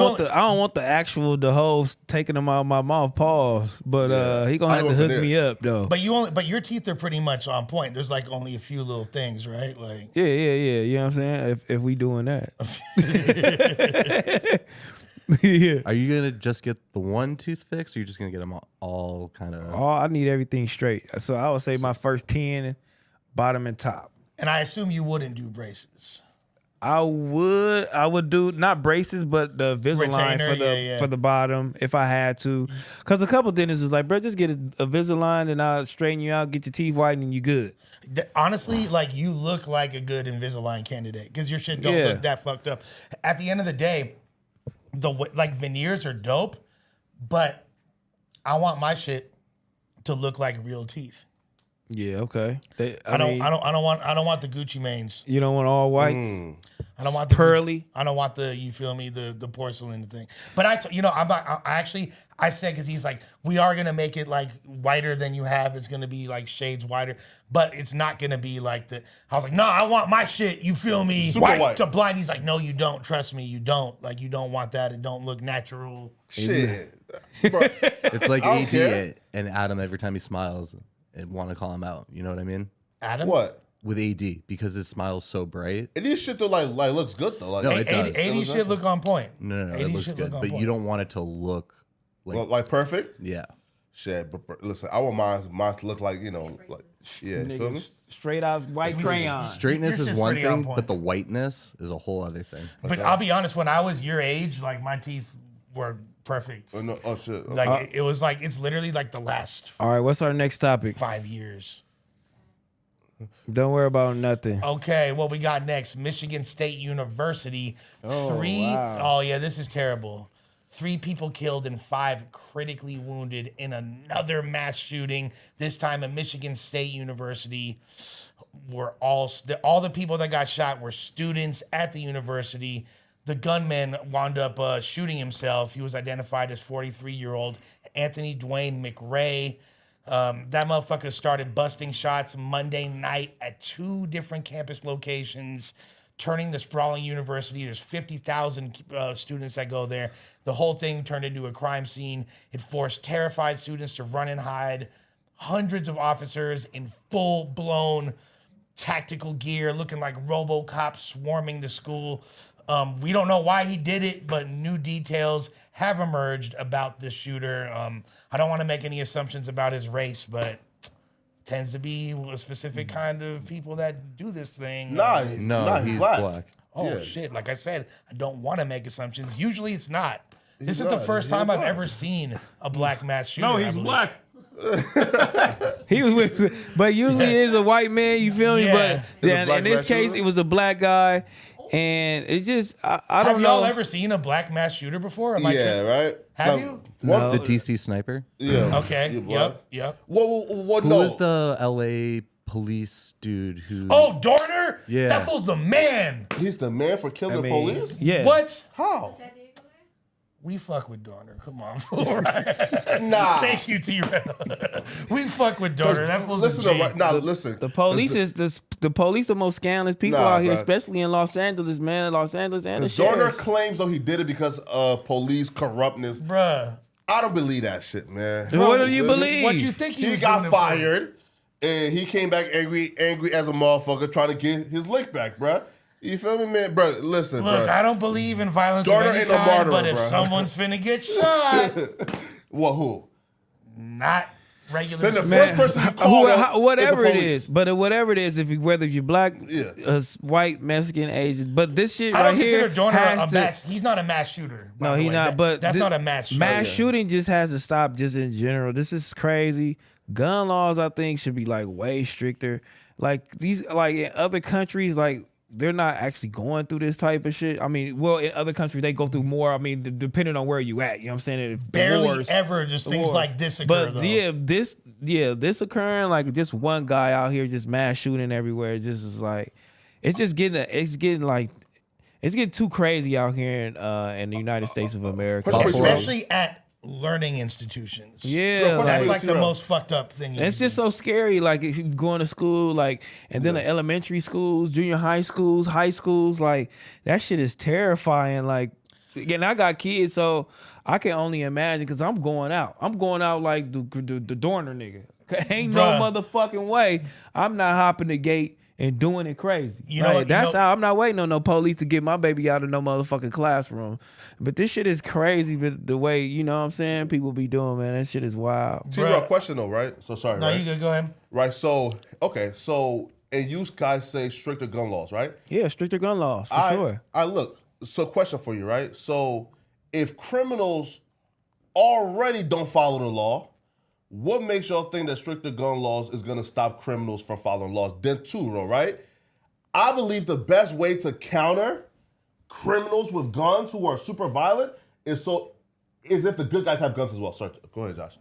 want the whole taking them out of my mouth. Pause. But he gonna have to hook me up though. But your teeth are pretty much on point. There's like only a few little things, right? Like yeah. You know what I'm saying? If we doing that. Yeah. Are you gonna just get the one tooth fixed, or are you just gonna get them all kind of? Oh, I need everything straight. So I would say my first 10, bottom and top. And I assume you wouldn't do braces. I would do not braces, but the Invisalign for the bottom if I had to. Because a couple dentists was like, bro, just get a Invisalign and I'll straighten you out, get your teeth whitened, and you good. Honestly, like you look like a good Invisalign candidate because your shit don't look that fucked up. At the end of the day, like veneers are dope, but I want my shit to look like real teeth. Yeah, okay. I don't want the Gucci Manes. You don't want all whites. I don't want the pearly. I don't want the, you feel me, the porcelain thing. But I said, because he's like, we are gonna make it like whiter than you have. It's gonna be like shades whiter, but it's not gonna be like the. I was like, no, I want my shit. You feel me? Super white to blind. He's like, no, you don't. Trust me, you don't. Like, you don't want that. It don't look natural. Shit. Bro, It's like AD and Adam every time he smiles and want to call him out. You know what I mean? Adam, what? With AD, because his smile's so bright. And this shit though like looks good though. Like, No, it does. 80 shit look on point. No, it looks good, but you don't want it to look like perfect. Yeah. Shit, but listen, I want mine to look like like feel me? Straight out white crayon. Straightness Yours is is one pretty on thing, point. but the whiteness is a whole other thing. But I'll be honest, when I was your age, like my teeth were perfect. Oh, no, shit. Like it was like, it's literally like the last All right, what's our next topic? 5 years. Don't worry about nothing. Okay, what we got next? Michigan State University. Wow. Oh yeah, this is terrible. 3 people killed and 5 critically wounded in another mass shooting. This time at Michigan State University. Were all the people that got shot were students at the university. The gunman wound up shooting himself. He was identified as 43-year-old Anthony Dwayne McRae. That motherfucker started busting shots Monday night at 2 different campus locations, turning the sprawling university. There's 50,000 students that go there. The whole thing turned into a crime scene. It forced terrified students to run and hide. Hundreds of officers in full-blown tactical gear, looking like RoboCop, swarming the school. We don't know why he did it, but new details have emerged about this shooter. I don't want to make any assumptions about his race, but tends to be a specific kind of people that do this thing. No, He's black. Oh, shit. Like I said, I don't want to make assumptions. Usually it's not. This is the first time I've ever seen a black mass shooter. No, he's black. But usually it is a white man, you feel me? Yeah. But in this case, it was a black guy. And it just, I don't know. Have y'all ever seen a black mass shooter before? Right? Have you? No. The DC sniper? Yeah. Okay. Yep. What? Who No. was the LA police dude who... Oh, Dorner? Yeah. That fool's the man. He's the man for killing the police? Yeah. What? How? We fuck with Dorner. Come on, fool. Right? Nah. Thank you, T-Rail. We fuck with Dorner. That fool's Listen, a G. listen. The police is this the police are most scandalous people Nah, out here, bruh. especially in Los Angeles, man. Los Angeles and the Dorner sheriffs. claims though he did it because of police corruptness. Bruh. I don't believe that shit, man. What do you feel me? believe? What you think He was got doing it for? fired, and he came back angry as a motherfucker, trying to get his lick back, bruh. You feel me, man? Bro, listen, Look, bro. I don't believe in violence Dorner of any ain't no kind, martyr, but if bruh. someone's finna get shot, Well, who? not regular. Then the civilians. first person you call Whatever is it the police. is, but whatever it is, whether you're black, Yeah. white, Mexican, Asian, but this shit I right don't here consider Dorner has a to. mass. He's not a mass shooter. by No, the he way. not. But that's not a mass shooter. Mass shooting just has to stop. Just in general, this is crazy. Gun laws, I think, should be like way stricter. Like these, like in other countries, like they're not actually going through this type of shit. I mean, well, in other countries they go through more. I mean, depending on where you at, you know what I'm saying? If Barely wars- ever just things wars. like this occur, But though. this occurring, like just one guy out here just mass shooting everywhere. It just is like, it's getting too crazy out here in the United States of America. Especially at learning institutions. Yeah, That's like the Tiro. most fucked up thing. you it's can just do. so scary. Like if you going to school, like, and then the elementary schools, junior high schools, like that shit is terrifying. Like, again, I got kids, so I can only imagine because I'm going out. I'm going out like the Dorner nigga. Ain't no Bruh. motherfucking way I'm not hopping the gate and doing it crazy. You know Like, what- you that's know- how I'm not waiting on no police to get my baby out of no motherfucking classroom. But this shit is crazy. But the way, you know what I'm saying, people be doing, man, that shit is wild. T-Raw, question though, right? So sorry, No, right? you good. Go ahead. Right, so, okay, so, and you guys say stricter gun laws, right? Yeah, stricter gun laws, for I sure. look, so question for you, right? So if criminals already don't follow the law, what makes y'all think that stricter gun laws is gonna stop criminals from following laws? Then two, though, right? I believe the best way to counter criminals with guns who are super violent is if the good guys have guns as well. Sorry, go ahead, Josh.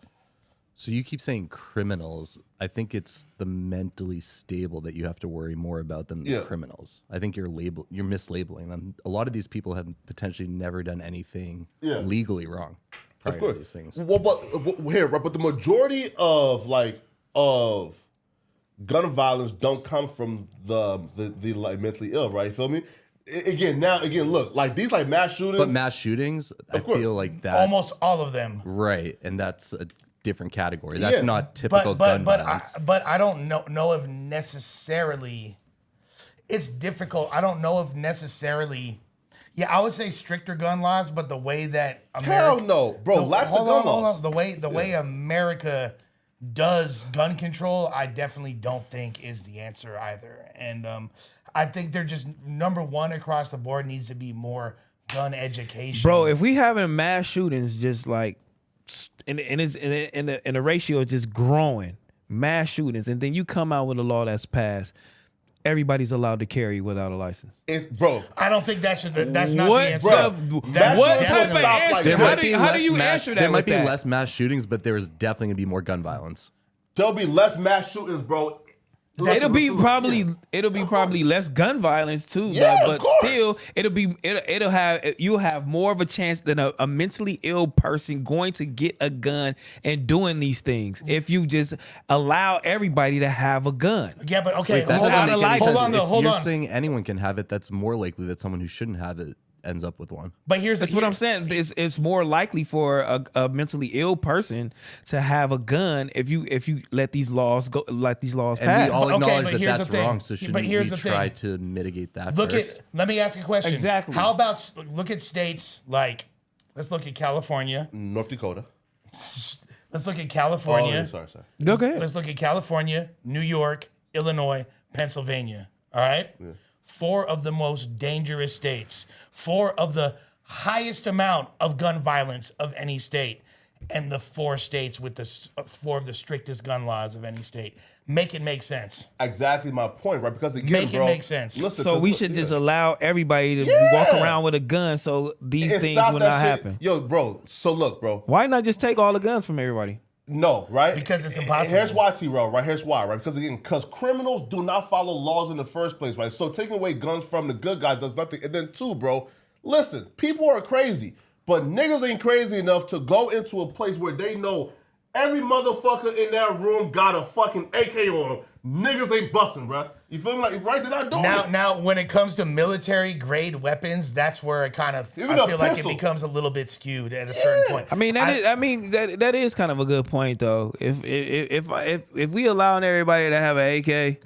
So you keep saying criminals. I think it's the mentally stable that you have to worry more about than the criminals. I think you're mislabeling them. A lot of these people have potentially never done anything legally wrong. Of course. These things. Well, but the majority of gun violence don't come from the like mentally ill, right? You feel me? Again, look, like these like mass shootings. But mass shootings, I course. feel like that's Almost all of them. right, and that's a different category. That's not typical But gun violence. I don't know if necessarily. It's difficult. I don't know if necessarily. Yeah, I would say stricter gun laws, but the way that Hell no, bro. Lax the gun laws. Hold on. The way America does gun control, I definitely don't think is the answer either. And I think they're just number one across the board needs to be more gun education. Bro, if we having mass shootings just like and the ratio is just growing, mass shootings, and then you come out with a law that's passed, everybody's allowed to carry without a license. Bro, I don't think that's not the What answer. That's what just type gonna of stop, answer? like, There How might do be you less answer that? There might with be that? less mass shootings, but there's definitely gonna be more gun violence. there'll be less mass shootings, bro. It'll be probably less gun violence too, Yeah, but of course. still you'll have more of a chance than a mentally ill person going to get a gun and doing these things if you just allow everybody to have a gun. Yeah, but okay, That hold doesn't on. make any Hold sense. on, though. If Hold you're on. saying anyone can have it, that's more likely that someone who shouldn't have it ends up with one. But That's what I'm saying. It's more likely for a mentally ill person to have a gun if you let these laws go, let these laws And pass. we all Okay, acknowledge but that here's that's the thing. wrong. So But shouldn't we here's the try thing. to mitigate that Let me ask you a question. Exactly. How about look at states like, let's look at California. North Dakota. Let's look at California. Sorry. Okay. Let's look at California, New York, Illinois, Pennsylvania. All right? 4 of the most dangerous states. 4 of the highest amount of gun violence of any state. And the 4 states with the 4 of the strictest gun laws of any state. Make it make sense. Exactly my point, right? Because again, Make it bro, make sense. Listen, So 'cause we look, should just yeah. allow everybody to walk around with a gun so these And things stop will that not shit. happen. Yo, bro. So look, bro. Why not just take all the guns from everybody? No, right? Because it's And impossible. here's why, T-Row, right? Here's why, right? Because criminals do not follow laws in the first place, right? So taking away guns from the good guys does nothing. And then 2, bro, listen, people are crazy, but niggas ain't crazy enough to go into a place where they know Every motherfucker in that room got a fucking AK on them. Niggas ain't busting, bro. You feel me? Like, right, they're not doing it. Now, when it comes to military grade weapons, that's where it kind of, Even I a feel like it pistol. becomes a little bit skewed at a certain point. I mean, that is kind of a good point though. If we allowing everybody to have an AK,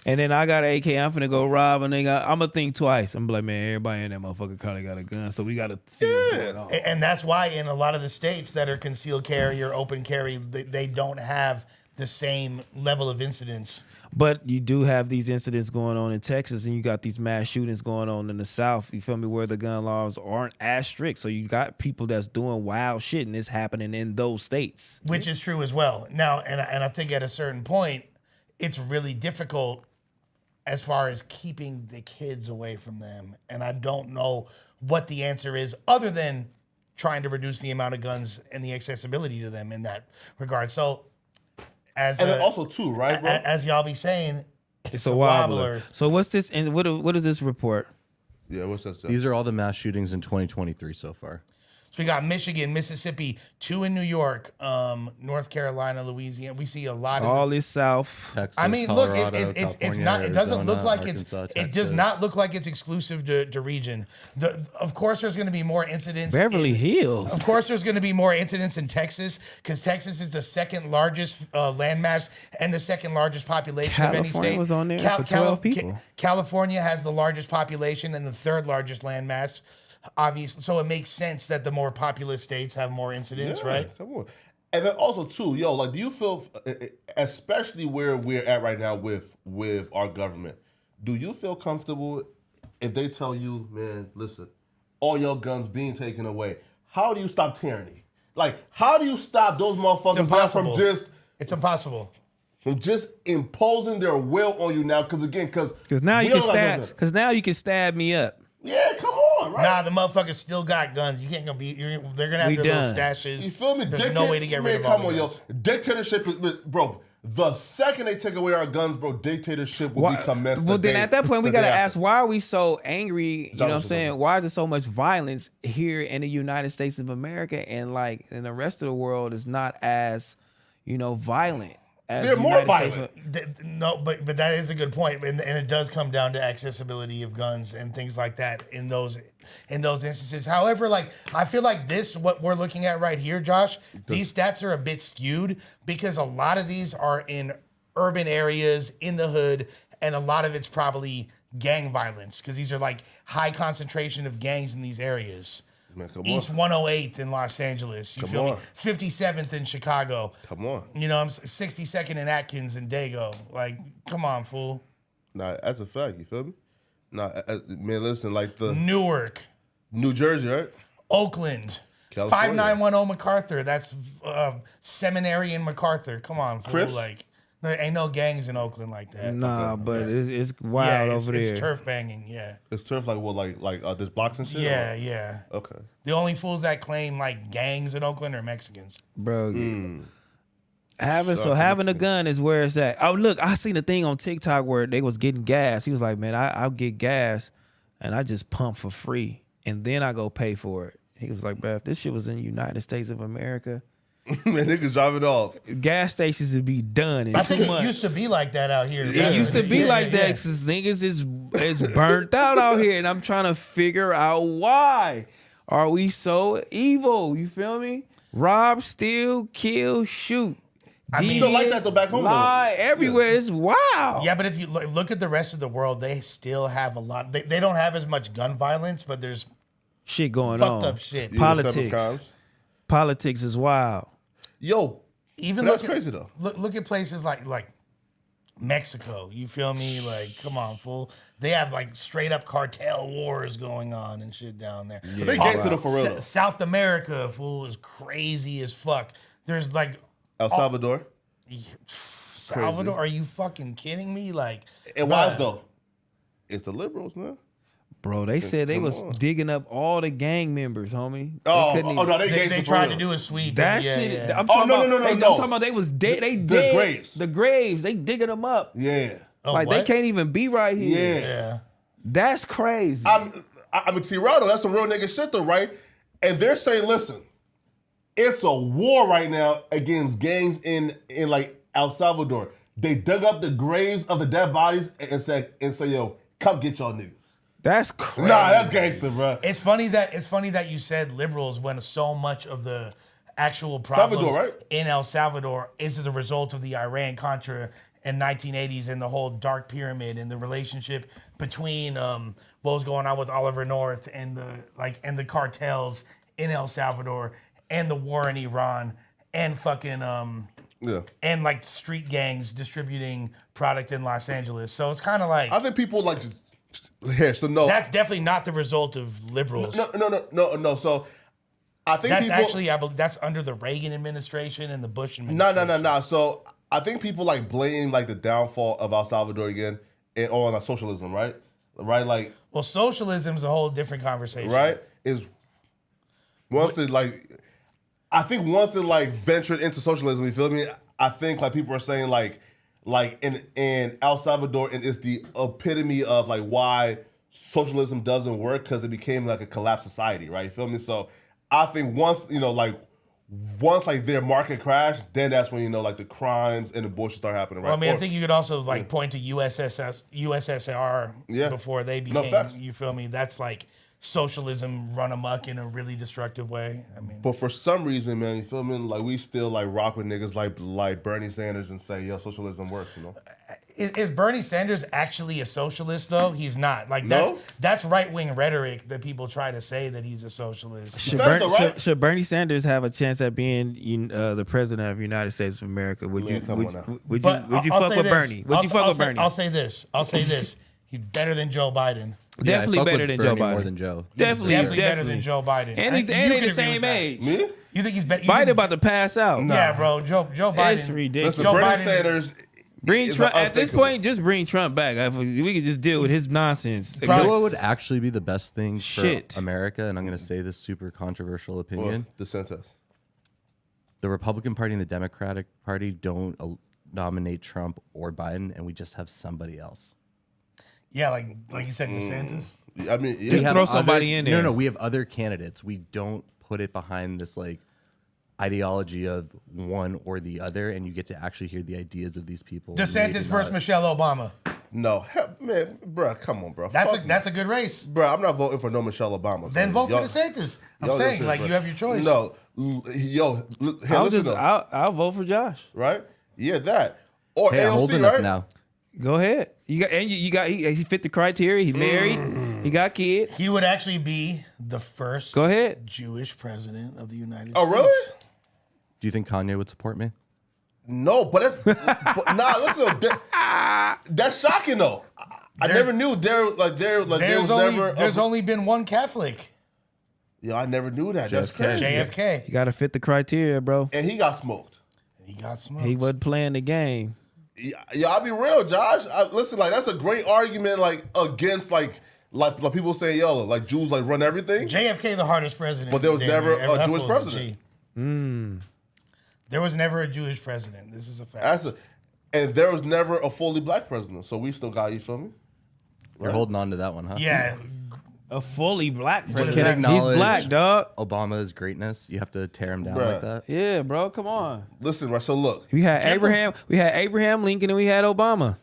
and then I got an AK, I'm finna go rob a nigga, I'm gonna think twice. I'm like, man, everybody in that motherfucker probably got a gun, so we gotta see what's going on. And that's why in a lot of the states that are concealed carry or open carry, they don't have the same level of incidence. But you do have these incidents going on in Texas, and you got these mass shootings going on in the South. You feel me? Where the gun laws aren't as strict, so you got people that's doing wild shit, and it's happening in those states. Which is true as well. Now, and I think at a certain point, it's really difficult as far as keeping the kids away from them. And I don't know what the answer is other than trying to reduce the amount of guns and the accessibility to them in that regard. So, And then also, too, right, bro? as y'all be saying, It's a wobbler. So what's this? And what is this report? Yeah, what's that say? These are all the mass shootings in 2023 so far. So we got Michigan, Mississippi, 2 in New York, North Carolina, Louisiana. We see a lot of All this South. Texas, I mean, Colorado, look, it's California, not. It doesn't look Arizona, like Arkansas, it does Texas. not look like it's exclusive to region. Of course, there's going to be more incidents. Beverly Hills. Of course, there's going to be more incidents in Texas because Texas is the second largest landmass and the second largest population of any California state. was on there for 12 people. California has the largest population and the third largest landmass. Obviously, so it makes sense that the more populous states have more incidents, right? Come on. And then also, too, yo, like, do you feel, especially where we're at right now with our government, do you feel comfortable if they tell you, man, listen, all your guns being taken away? How do you stop tyranny? Like, how do you stop those motherfuckers now from just... It's impossible. From just imposing their will on you now? Because Now you can stab. Because now you can stab me up. Yeah, come on, right? Nah, the motherfuckers still got guns. You can't go be. They're gonna have We their little done. stashes. You feel me? There's no way to get rid of all come on, the yo. guns. Dictatorship, bro. The second they take away our guns, bro, dictatorship will become messed. Well, then at that point, we got to ask, why are we so angry? You know what I'm saying? Why is there so much violence here in the United States of America, and like in the rest of the world is not as, violent? They're more violent. No, but that is a good point, and it does come down to accessibility of guns and things like that in those instances. However, like I feel like what we're looking at right here, Josh, these stats are a bit skewed because a lot of these are in urban areas in the hood, and a lot of it's probably gang violence because these are like high concentration of gangs in these areas. Man, East 108th in Los Angeles. You feel me? 57th in Chicago. Come on. I'm 62nd in Atkins and Dago. Like, come on, fool. Nah, that's a fact. You feel me? Nah, man, listen, like Newark, New Jersey, right? Oakland, California. 5910 MacArthur. That's Seminary in MacArthur. Come on, fool. Crips? Like, there ain't no gangs in Oakland like that. Nah, but it's wild over there. It's turf banging. Yeah. It's turf like what, like this blocks and shit? Yeah, or? yeah. Okay. The only fools that claim like gangs in Oakland are Mexicans. Bro. Having a gun is where it's at. Oh, look, I seen a thing on TikTok where they was getting gas. He was like, man, I'll get gas and I just pump for free and then I go pay for it. He was like, bro, if this shit was in the United States of America, Man, niggas driving off. gas stations would be done in I 2 think months. it used to be like that out here. It used to be like that because niggas is burnt out out here, and I'm trying to figure out why. Are we so evil? You feel me? Rob, steal, kill, shoot. I mean, still like that though back home. Lie everywhere. It's wild. Yeah, but if you look at the rest of the world, they still have a lot. They don't have as much gun violence, but there's Shit going on. fucked up shit. Politics is wild. Yo, Even that's look at, crazy though. Look at places like Mexico. You feel me? Like, come on, fool. They have like straight up cartel wars going on and shit down there. Yeah, they gangster though for real. Though. South America, fool, is crazy as fuck. There's like El Salvador. Salvador. Are you fucking kidding me? Like, It was though. It's the liberals, man. Bro, they said they was digging up all the gang members, homie. They tried to do a sweep. That yeah, shit. Yeah. I'm talking about, no. I'm talking about they was dead. They dead. graves. The graves. They digging them up. Yeah. Oh, Like what? they can't even be right here. Yeah. That's crazy. I'm a Tirado. That's some real nigga shit though, right? And they're saying, listen, It's a war right now against gangs in like El Salvador. They dug up the graves of the dead bodies and say, yo, come get y'all niggas. That's crazy. Nah, that's gangster, bro. It's funny that you said liberals when so much of the actual problems Salvador, right? in El Salvador is the result of the Iran-Contra in 1980s and the whole dark pyramid and the relationship between what was going on with Oliver North and the cartels in El Salvador and the war in Iran and fucking and like street gangs distributing product in Los Angeles. So it's kind of like I think people like just here. So no, that's definitely not the result of liberals. No. So I think That's people, actually, I believe that's under the Reagan administration and the Bush administration. No. So I think people like blame like the downfall of El Salvador again on like socialism, right? Right, like Well, socialism is a whole different conversation. right is once it like I think once it like ventured into socialism, you feel me? I think like people are saying like in El Salvador, and it's the epitome of like why socialism doesn't work because it became like a collapsed society, right? You feel me? So I think once their market crashed, then that's when like the crimes and the bullshit start happening, right? Well, I mean, I think you could also like point to USSR before they became. You feel me? That's like socialism run amok in a really destructive way. I mean, but for some reason, man, you feel me? Like we still like rock with niggas like Bernie Sanders and say, yo, socialism works, you know? Is Bernie Sanders actually a socialist though? He's not. Like No? that's right wing rhetoric that people try to say that he's a socialist. Should Bernie Sanders have a chance at being the president of the United States of America? Would you fuck with Bernie? Would you fuck with Bernie? I'll say this. He's better than Joe Biden. Definitely better than Joe Biden. More than Joe. Definitely better than Joe Biden. And they the same age. Me? You think he's better? Biden about to pass out. Yeah, bro. Joe Biden. It's ridiculous. Listen, Joe Bernie Biden- Sanders. Bring is Trump at this unthinkable. point. Just bring Trump back. We could just deal with his nonsense. You know what would actually be the best thing for Shit. America? And I'm going to say this super controversial opinion. DeSantis. The Republican Party and the Democratic Party don't nominate Trump or Biden, and we just have somebody else. Yeah, like you said, DeSantis. I mean, yeah. Just We have throw somebody in there. No, we have other candidates. We don't put it behind this like ideology of one or the other, and you get to actually hear the ideas of these people. DeSantis versus Michelle Obama. No, man, bro, come on, bro. That's a good race. Bro, I'm not voting for no Michelle Obama. Then bro. vote for DeSantis. I'm y'all saying, listen, like, bro. you have your choice. No, listen though, I'll vote for Josh. right? Yeah, that or Hey, I'm AOC, old enough right? now. Go ahead. He fit the criteria. He married. He got kids. He would actually be the first Go ahead. Jewish president of the United Oh, States. really? Do you think Kanye would support me? No, but that's listen, that's shocking though. I never knew there was only been one Catholic, Yeah, I never knew that. That's JFK. crazy. JFK. You got to fit the criteria, bro. And he got smoked. He got smoked. He wasn't playing the game. Yeah, I'll be real, Josh. Listen, like that's a great argument, like against like people saying, yo, like Jews like run everything. JFK, the hardest president. But there was damn never near. a That Jewish was president. G. There was never a Jewish president. This is a fact. And there was never a fully black president. So we still got, you feel me? You're holding on to that one, huh? Yeah. A fully black Just president. can't He's acknowledge black, dog. Obama's greatness. You have to tear him down Bruh. like that. Yeah, bro. Come on. Listen, right? So look. We had Abraham Lincoln, and we had Obama.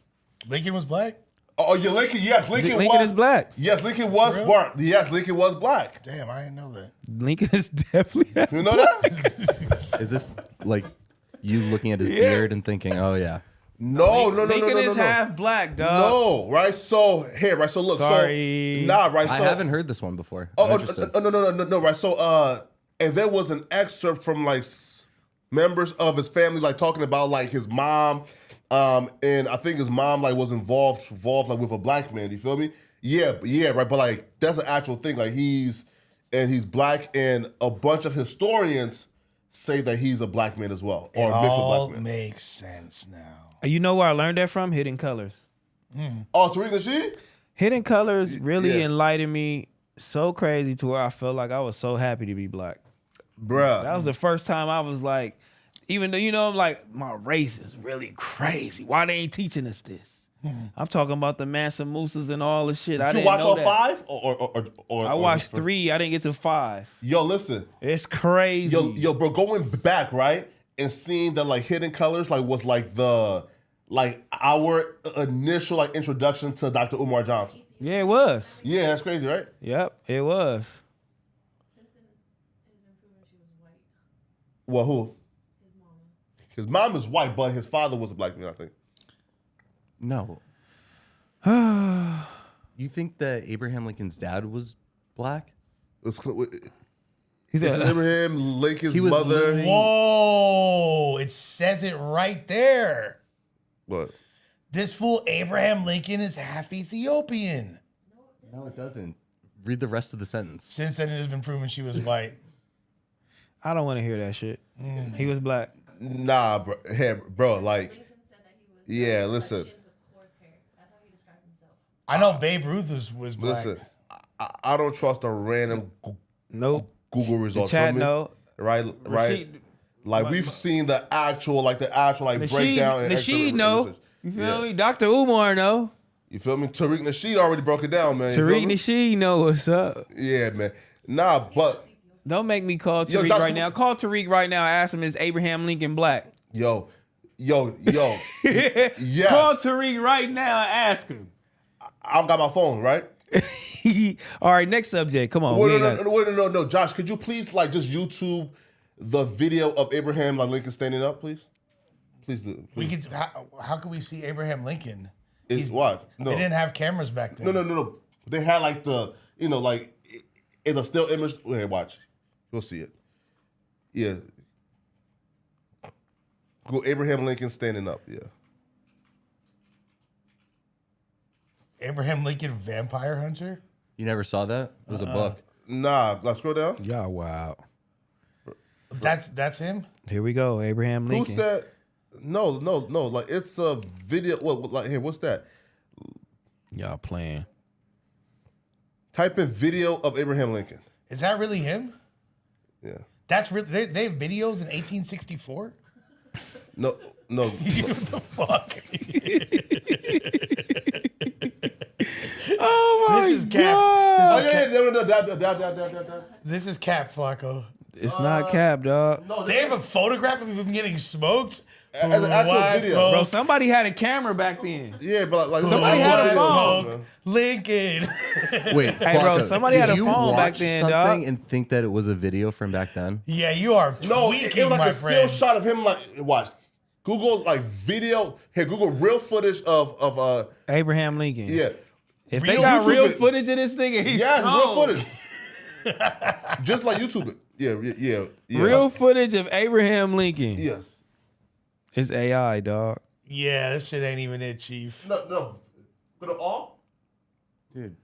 Lincoln was black? Oh, yeah, Lincoln. Yes, Lincoln is black. Yes, Lincoln was For real? black. Yes, Lincoln was black. Damn, I didn't know that. Lincoln is definitely. You know that? Is this like you looking at his beard and thinking, oh yeah? No. Lincoln is half black, dog. No, right? So here, right? So look, Sorry. right? So I haven't heard this one before. Oh, I'm interested. no, right? So, and there was an excerpt from like members of his family, like talking about like his mom, and I think his mom like was involved like with a black man. You feel me? Yeah, right. But like that's an actual thing. Like he's black, and a bunch of historians say that he's a black man as well, or It a mix of all black men. makes sense now. You know where I learned that from? Hidden Colors. Oh, Tariq Nasheed? Hidden Colors really Yeah. enlightened me so crazy to where I felt like I was so happy to be black. Bruh. That was the first time I was like, even though, I'm like, my race is really crazy. Why they ain't teaching us this? I'm talking about the Mansa Musas and all the shit. I Did you didn't watch know all that. 5? Or I watched 3. I didn't get to 5. Yo, listen. It's crazy. Yo, bro, going back, right? And seeing that like Hidden Colors like was like our initial like introduction to Dr. Umar Johnson. Yeah, it was. Yeah, that's crazy, right? Yep, it was. Well, who? His mom is white, but his father was a black man, I think. No. You think that Abraham Lincoln's dad was black? It's He said, Abraham Lincoln's He was mother. living- Whoa! It says it right there. What? This fool Abraham Lincoln is half Ethiopian. No, it doesn't. Read the rest of the sentence. Since then, it has been proven she was white. I don't want to hear that shit. He was black. Nah, bro. Hey, bro, like, Lincoln said that he was yeah, listen. with coarse hair. That's how he described himself. I know Babe Ruth was black. Listen, I don't trust a random Nope. Google The results. chat, feel me? no. Right? Rashid- Like, we've seen the actual breakdown. And extra Nasheed know. research. You feel Yeah. me? Dr. Umar know. You feel me? Tariq Nasheed already broke it down, man. You feel Tariq me? Nasheed know what's up. Yeah, man. Nah, but Don't make me call Yo, Tariq Josh, right now. Call Tariq right now. Ask him, is Abraham Lincoln black? yo. Call Yes. Tariq right now and ask him. I got my phone, right? All right, next subject. Come on. Wait, we ain't got- no. Josh, could you please like just YouTube the video of Abraham like Lincoln standing up, please? Please do. We could. How could we see Abraham Lincoln? It's what? No. They didn't have cameras back then. No. They had like it's a still image. Wait, watch. You'll see it. Yeah. Go Abraham Lincoln standing up. Yeah. Abraham Lincoln, vampire hunter. You never saw that? It was a book. Nah, let's scroll down. Yeah, wow. That's him. Here we go. Abraham Who Lincoln. said no? Like it's a video. What like here, what's that? Y'all playing. Type in video of Abraham Lincoln. Is that really him? Yeah. That's really. They have videos in 1864. No. What the fuck? Oh my This is cap. Oh yeah. This is cap, Flacco. It's not cap, dog. No, They have a photograph of him getting smoked. as an actual Why video. smoke? Bro, somebody had a camera back then. Yeah, but like Somebody had a video, phone. man. Lincoln. Wait, Hey, bro, Flocka, somebody did had a you phone back watch then, something dog. and think that it was a video from back then? Yeah, you are No, tweaking, it was like my a still friend. shot of him. Like watch, Google like video. Here, Google real footage of Abraham Lincoln. yeah. If Real they got YouTube real it. footage of this nigga, he's Yeah, it's real gone. footage. Just like YouTube it. Yeah. Real footage of Abraham Lincoln. Yes. It's AI, dog. Yeah, this shit ain't even it, Chief. No. Go to all. Dude,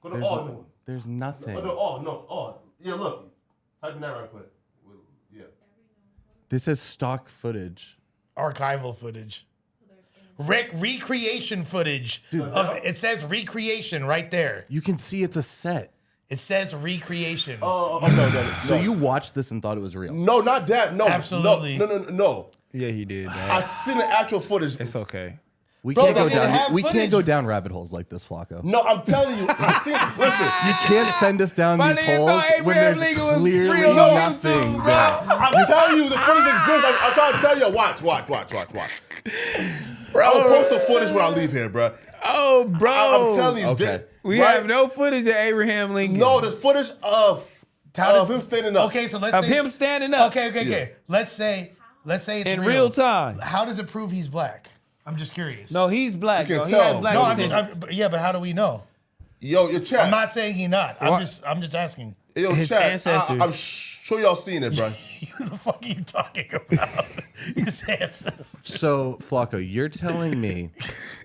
Go to all. No. there's nothing. Go to all. No. All. Yeah. Look. Type in that right quick. Yeah. This is stock footage. Archival footage. Recreation footage. It says recreation right there. You can see it's a set. It says recreation. Oh no. So you watched this and thought it was real. No, not that. No. Absolutely. No. Yeah, he did. I seen the actual footage. It's okay. We Bro, can't they go didn't down. have We can't footage. go down rabbit holes like this, Flocko. No, I'm telling you. I seen. Listen. You can't send us down My these nigga holes thought when Abraham there's Lincoln was clearly real on nothing YouTube, bro. there. I'm telling you, the footage exists. I'm trying to tell you. Watch. Bro, I'm gonna post the footage when I leave here, bro. Oh, bro. I'm telling you. Okay. We right? have no footage of Abraham Lincoln. No, there's footage of him standing up. Okay, so let's Of say him standing up. Okay. Let's say it's In real time. How does it prove he's black? I'm just curious. No, he's black. You can He tell. has black No, I'm descent. just, yeah, but how do we know? Yo, your chat. I'm not saying he not. What? I'm just asking. Yo, his chat. ancestors. I'm sure y'all seen it, bro. Who the fuck are you talking about? His ancestors. So, Flocko, you're telling me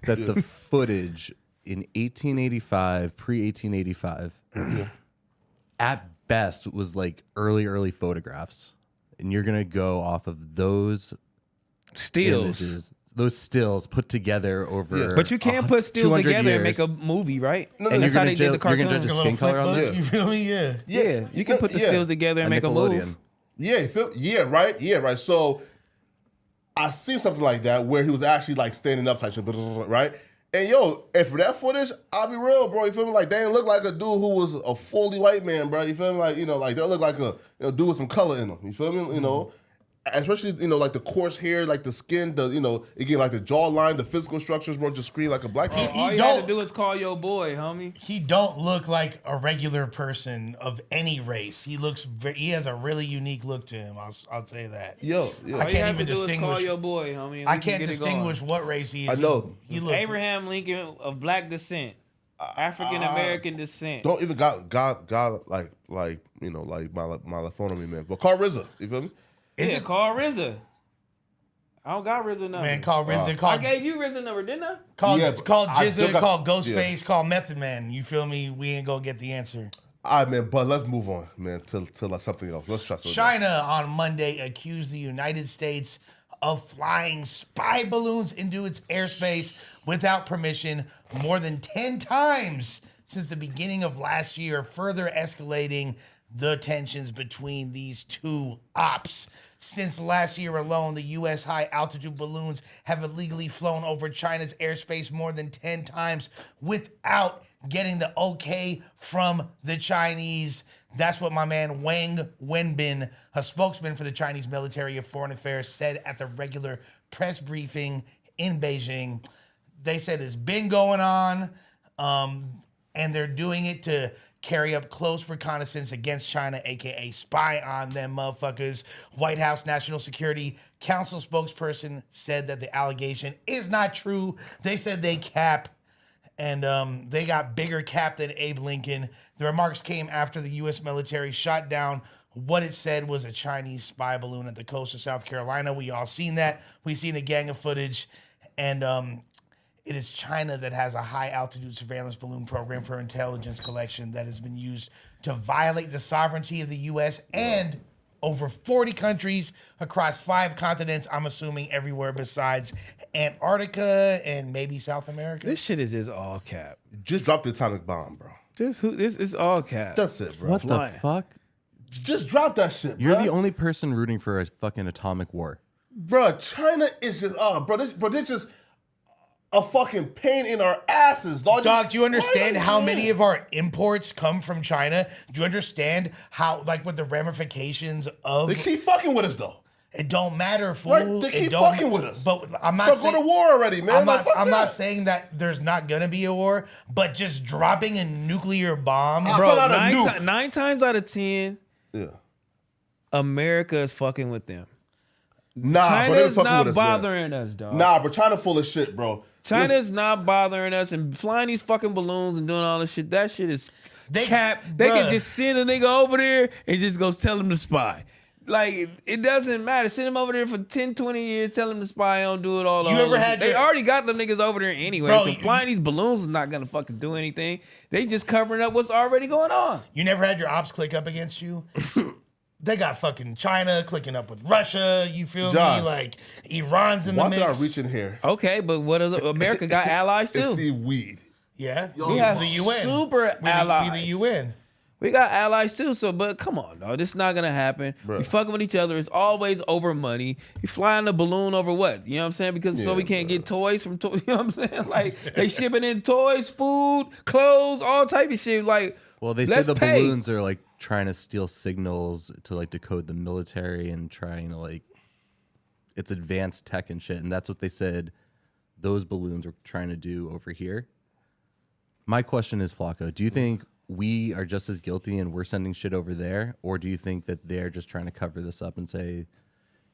that the footage in 1885, pre-1885, at best was like early photographs. And you're going to go off of those Stills. images, those stills put together over. Yeah. But you can't put stills 200 together and years. make a movie, right? No, and you're that's how gonna they did the you're gonna cartoon. judge A a little skin color on flip this? book, you feel me? Yeah. Yeah, you can put the stills together and make a Nickelodeon. move. Yeah, right. So I seen something like that where he was actually like standing up type shit, right? And yo, and for that footage, I'll be real, bro. You feel me? Like they didn't look like a dude who was a fully white man, bro. You feel me? Like like they look like a dude with some color in them. You feel me? You know, especially like the coarse hair, like the skin, again like the jawline, the physical structures, bro, just scream like a black man. All you had to do is call your boy, homie. He don't look like a regular person of any race. He has a really unique look to him. I'll say that. Yo, yeah. All you have to do is call your boy, homie. I can't distinguish what race he is. I know. He look Abraham Lincoln of black descent, African American descent. Don't even got like my phone on me, man. But call RZA. You feel me? Call RZA. I don't got RZA number. Man, call RZA. I gave you RZA number, didn't I? Call I still Jizza, got- call Ghostface, yeah. call Method Man. You feel me? We ain't gonna get the answer. All right, man. But let's move on, man, to like something else. Let's try something. China on Monday accused the United States of flying spy balloons into its airspace without permission more than 10 times since the beginning of last year, further escalating the tensions between these two ops. Since last year alone, the U.S. high-altitude balloons have illegally flown over China's airspace more than 10 times without getting the okay from the Chinese. That's what my man Wang Wenbin, a spokesman for the Chinese Military of Foreign Affairs, said at the regular press briefing in Beijing. They said it's been going on, and they're doing it to carry up close reconnaissance against China, aka spy on them motherfuckers. White House National Security Council spokesperson said that the allegation is not true. They said they cap, and they got bigger cap than Abe Lincoln. The remarks came after the U.S. military shot down what it said was a Chinese spy balloon at the coast of South Carolina. We all seen that. We seen a gang of footage, and it is China that has a high-altitude surveillance balloon program for intelligence collection that has been used to violate the sovereignty of the U.S. and over 40 countries across 5 continents, I'm assuming everywhere besides Antarctica and maybe South America. This shit is just all cap. Just drop the atomic bomb, bro. This is all cap. That's it, bro. What Flying. the fuck? Just drop that shit, bro. You're the only person rooting for a fucking atomic war. Bro, China is just this just a fucking pain in our asses, dog. Dog, do you understand how many of our imports come from China? Do you understand how, like, what the ramifications of... They keep fucking with us, though. It don't matter, fool. Right? They keep fucking with us. But I'm not Bro, saying... go to war already, man. I'm not saying that there's not gonna be a war, but just dropping a nuclear bomb... Put Bro, out a nuke. 9 times out of 10, Yeah. America is fucking with them. Nah, bro, they China's fucking not with us, man. bothering us, dog. Nah, bro, China full of shit, bro. China's not bothering us and flying these fucking balloons and doing all this shit. That shit is cap. They bruh. can just send a nigga over there and just go tell him to spy. Like, it doesn't matter. Send him over there for 10, 20 years, tell him to spy, don't do it all You over. ever had They your- already got them niggas over there anyway. Bro, so flying these balloons is not gonna fucking do anything. They just covering up what's already going on. You never had your ops click up against you? They got fucking China clicking up with Russia. You feel Josh, me? Like, Iran's in the Why mix. did I reach in here Okay, but what is America got allies and too? see weed? Yeah. We have the UN. super We allies. the UN. We got allies too, so but come on, dog. This is not gonna happen. Bruh. We fucking with each other. It's always over money. You flying a balloon over what? You know what I'm saying? Because so Yeah, we can't get toys from you know what I'm saying? Like they shipping in toys, food, clothes, all type of shit. Like Well, they say let's the pay. balloons are like trying to steal signals to like decode the military and trying to like it's advanced tech and shit. And that's what they said those balloons were trying to do over here. My question is, Flacco, do you think we are just as guilty and we're sending shit over there? Or do you think that they're just trying to cover this up and say,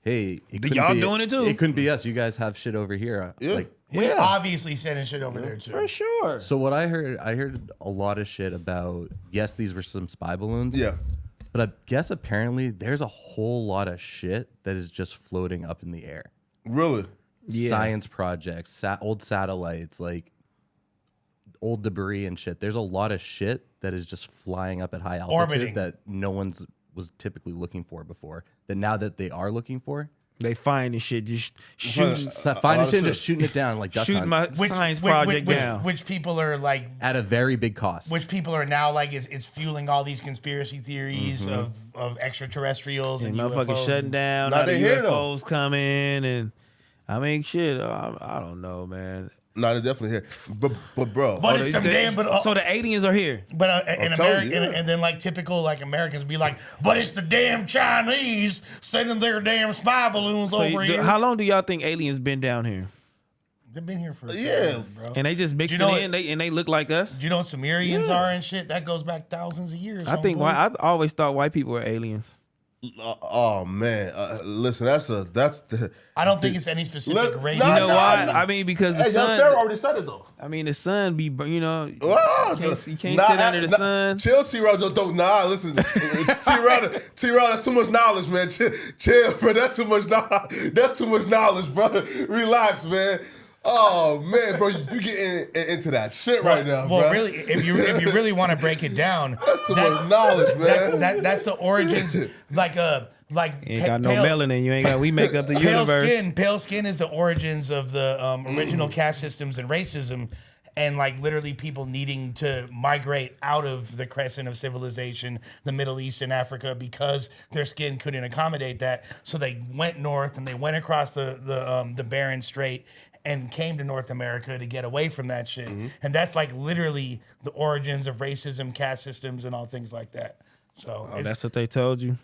hey, it couldn't y'all be- doing it too? It couldn't be us. You guys have shit over here. Yeah. Like, We obviously sending shit over there, too. For sure. so what I heard a lot of shit about, yes, these were some spy balloons. Yeah. But I guess apparently there's a whole lot of shit that is just floating up in the air. Really? Yeah. Science projects, old satellites, like old debris and shit. There's a lot of shit that is just flying up at high altitude Orbiting. that no one's was typically looking for before. That now that they are looking for, They finding shit, just shooting, finding of shit and shit. just shooting it down like duck shooting hunt my science project down. Which people are like, at a very big cost. which people are now like, it's fueling all these conspiracy theories Mm-hmm. of extraterrestrials and motherfuckers UFOs. shutting down. Now Now the they here, though. UFOs coming, and I mean, shit. I don't know, man. No, they're definitely here. But bro. But it's them damn. So the aliens are here. But in telling America, you, yeah. and then like typical like Americans be like, but it's the damn Chinese sending their damn spy balloons So over here. how long do y'all think aliens been down here? They've been here for Yeah. bro. And they just mixed You know it in, and they look like us. Do you know what Sumerians are and shit? That goes back thousands of years. I think homeboy. I always thought white people were aliens. Oh man, listen, that's the. I don't think it's any specific race. no, You know no, why? no. I mean, because the Hey, sun. Pharaoh already said it though. I mean, the sun be, you know, Oh, you can't sit under the sun. Chill, T-Raw. Don't listen. T-Raw, that's too much knowledge, man. Chill, bro. That's too much knowledge. That's too much knowledge, bro. Relax, man. Oh man, bro, you get into that shit right now, Well, bro. really, if you really want to break it down, That's too much knowledge, man. that's the origins. Like You ain't got no melanin. You ain't got. We make up the universe. Pale skin is the origins of the original caste systems and racism, and like literally people needing to migrate out of the crescent of civilization, the Middle East and Africa, because their skin couldn't accommodate that. So they went north and they went across the Bering Strait and came to North America to get away from that shit. And that's like literally the origins of racism, caste systems, and all things like that. So Oh, that's what they told you.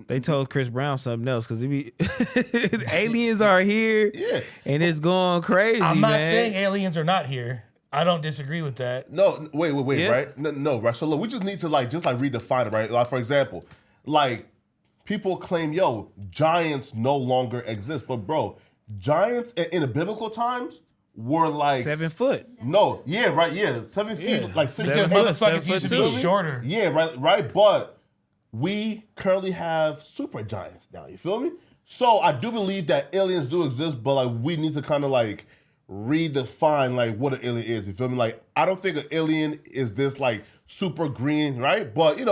They told Chris Brown something else because aliens are here, Yeah. and it's going crazy. I'm not man. saying aliens are not here. I don't disagree with that. No, wait, Yeah. right? No, right. So look, we just need to just redefine it, right? Like for example, like people claim, yo, giants no longer exist, but bro, giants in the biblical times were like 7 foot. No, yeah, right, yeah, 7 feet, like 6 7 feet. foot, Motherfuckers 7 used to foot be two. shorter. Yeah, right. But we currently have super giants now. You feel me? So I do believe that aliens do exist, but like we need to kind of like redefine like what an alien is. You feel me? Like I don't think an alien is this like super green, right? But is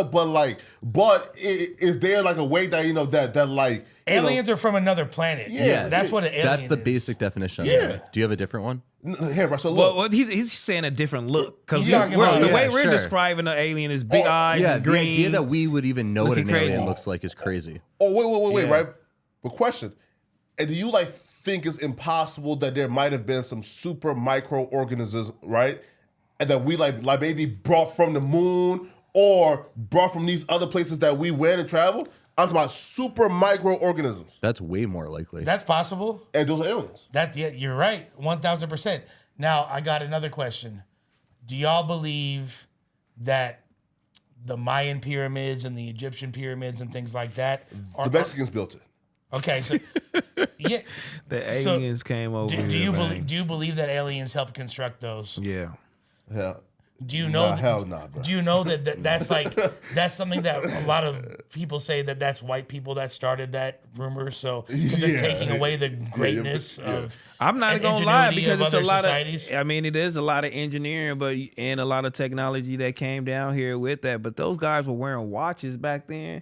there like a way that that like Aliens are from another planet. Yeah. That's what an alien That's the is. basic definition. Yeah. Do you have a different one? Here, right? So look, Well, he's saying a different look because He's talking about- the Yeah, way we're sure. describing an alien is big Oh, eyes Yeah, and the green. idea that we would even know what an Looking crazy. alien looks like is crazy. wait, Yeah. right? But question, and do you like think it's impossible that there might have been some super microorganisms, right? And that we like maybe brought from the moon or brought from these other places that we went and traveled? I'm talking about super microorganisms. That's way more likely. That's possible. And those are aliens. You're right, 1,000%. Now I got another question. Do y'all believe that the Mayan pyramids and the Egyptian pyramids and things like that The Mexicans built it. okay? So yeah, the So, aliens came over. do here, you man. believe? Do you believe that aliens helped construct those? Yeah. Yeah. Do you know? Nah, hell nah, bro. Do you know that's like that's something that a lot of people say that's white people that started that rumor? So it's just Yeah. taking away the greatness yeah. of. I'm not and gonna lie ingenuity because of it's a other lot societies. of. I mean, it is a lot of engineering, and a lot of technology that came down here with that. But those guys were wearing watches back then.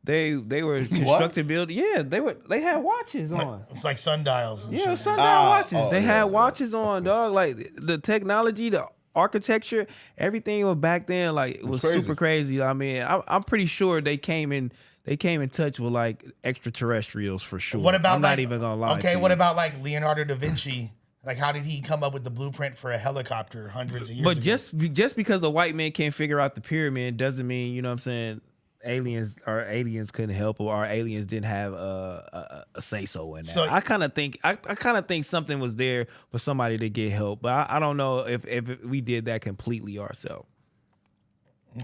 They were constructed building. Yeah, they had watches on. It's like sundials. And Yeah, shit. sundown watches. They yeah, had watches on, dog. Like the technology, the architecture, everything was back then. Like it was crazy. super crazy. I mean, I'm pretty sure they came in touch with like extraterrestrials for sure. What about I'm like, not even gonna lie. Okay, to what you. about like Leonardo da Vinci? Like, how did he come up with the blueprint for a helicopter hundreds of years But ago? just because the white man can't figure out the pyramid doesn't mean, you know what I'm saying, aliens couldn't help or aliens didn't have a say so in that. So- I kind of think something was there for somebody to get help, but I don't know if we did that completely ourselves.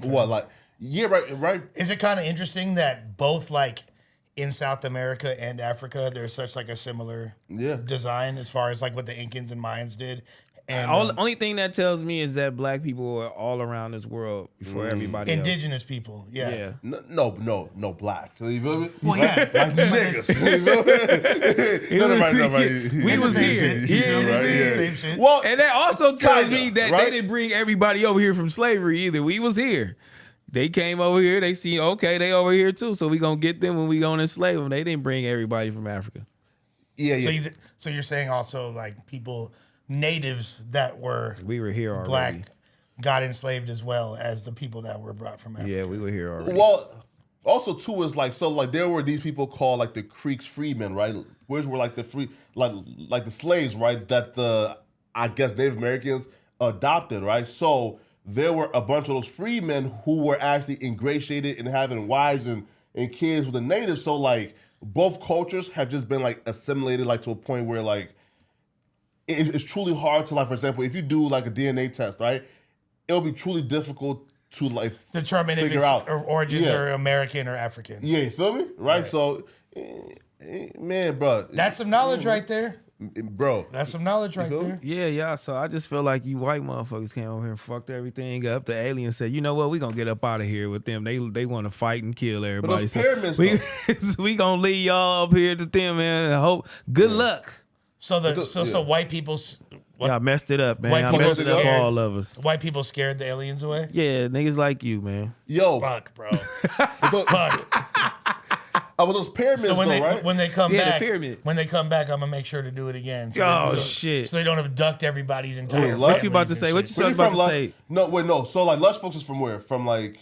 What, like, yeah, right. Is it kind of interesting that both like in South America and Africa, there's such like a similar design as far as like what the Incans and Mayans did? And Only thing that tells me is that black people were all around this world before everybody else. indigenous people, Yeah. No, black. You feel me? Well, yeah. Like niggas. You feel me? Nobody. We was here. Yeah, right. Yeah. Same shit. Well, And that also tells Kinda, me that right? they didn't bring everybody over here from slavery either. We was here. They came over here. They see, okay, they over here too. So we gonna get them when we gonna enslave them. They didn't bring everybody from Africa. yeah. So you're saying also like people, natives that were We were here already. black got enslaved as well as the people that were brought from Africa. Yeah, we were here already. Well, Also, too, is like, so like there were these people called like the Creeks freemen, right? Which were like the like the slaves, right? That the, I guess, Native Americans adopted, right? So there were a bunch of those freemen who were actually ingratiated and having wives and kids with the natives. So like both cultures have just been like assimilated, like to a point where like it's truly hard to, like, for example, if you do like a DNA test, right? It'll be truly difficult to like Determine if figure its out origins are American or African. Yeah, you feel me? Right? So, man, bro. That's some knowledge right there. Bro. That's some knowledge right feel me? there. Yeah. So I just feel like you white motherfuckers came over here and fucked everything up. The aliens said, you know what, we gonna get up out of here with them. They want to fight and kill everybody. those pyramids, we gonna leave y'all up here to them, man. I hope good luck. So so white people's Yeah, I messed it up, man. White I people messed it up for scared. all of us. white people scared the aliens away. Yeah, niggas like you, man. Yo, Fuck, bro. Fuck. Fuck. With those pyramids, So when though, they right? when they come Yeah, the back, pyramid. when they come back, I'm gonna make sure to do it again. Oh, shit. So they don't abduct everybody's entire. What you about to families say? and What shit. you Where about from, to Lush? say? No, wait, no. So like Lush folks is from where? From like,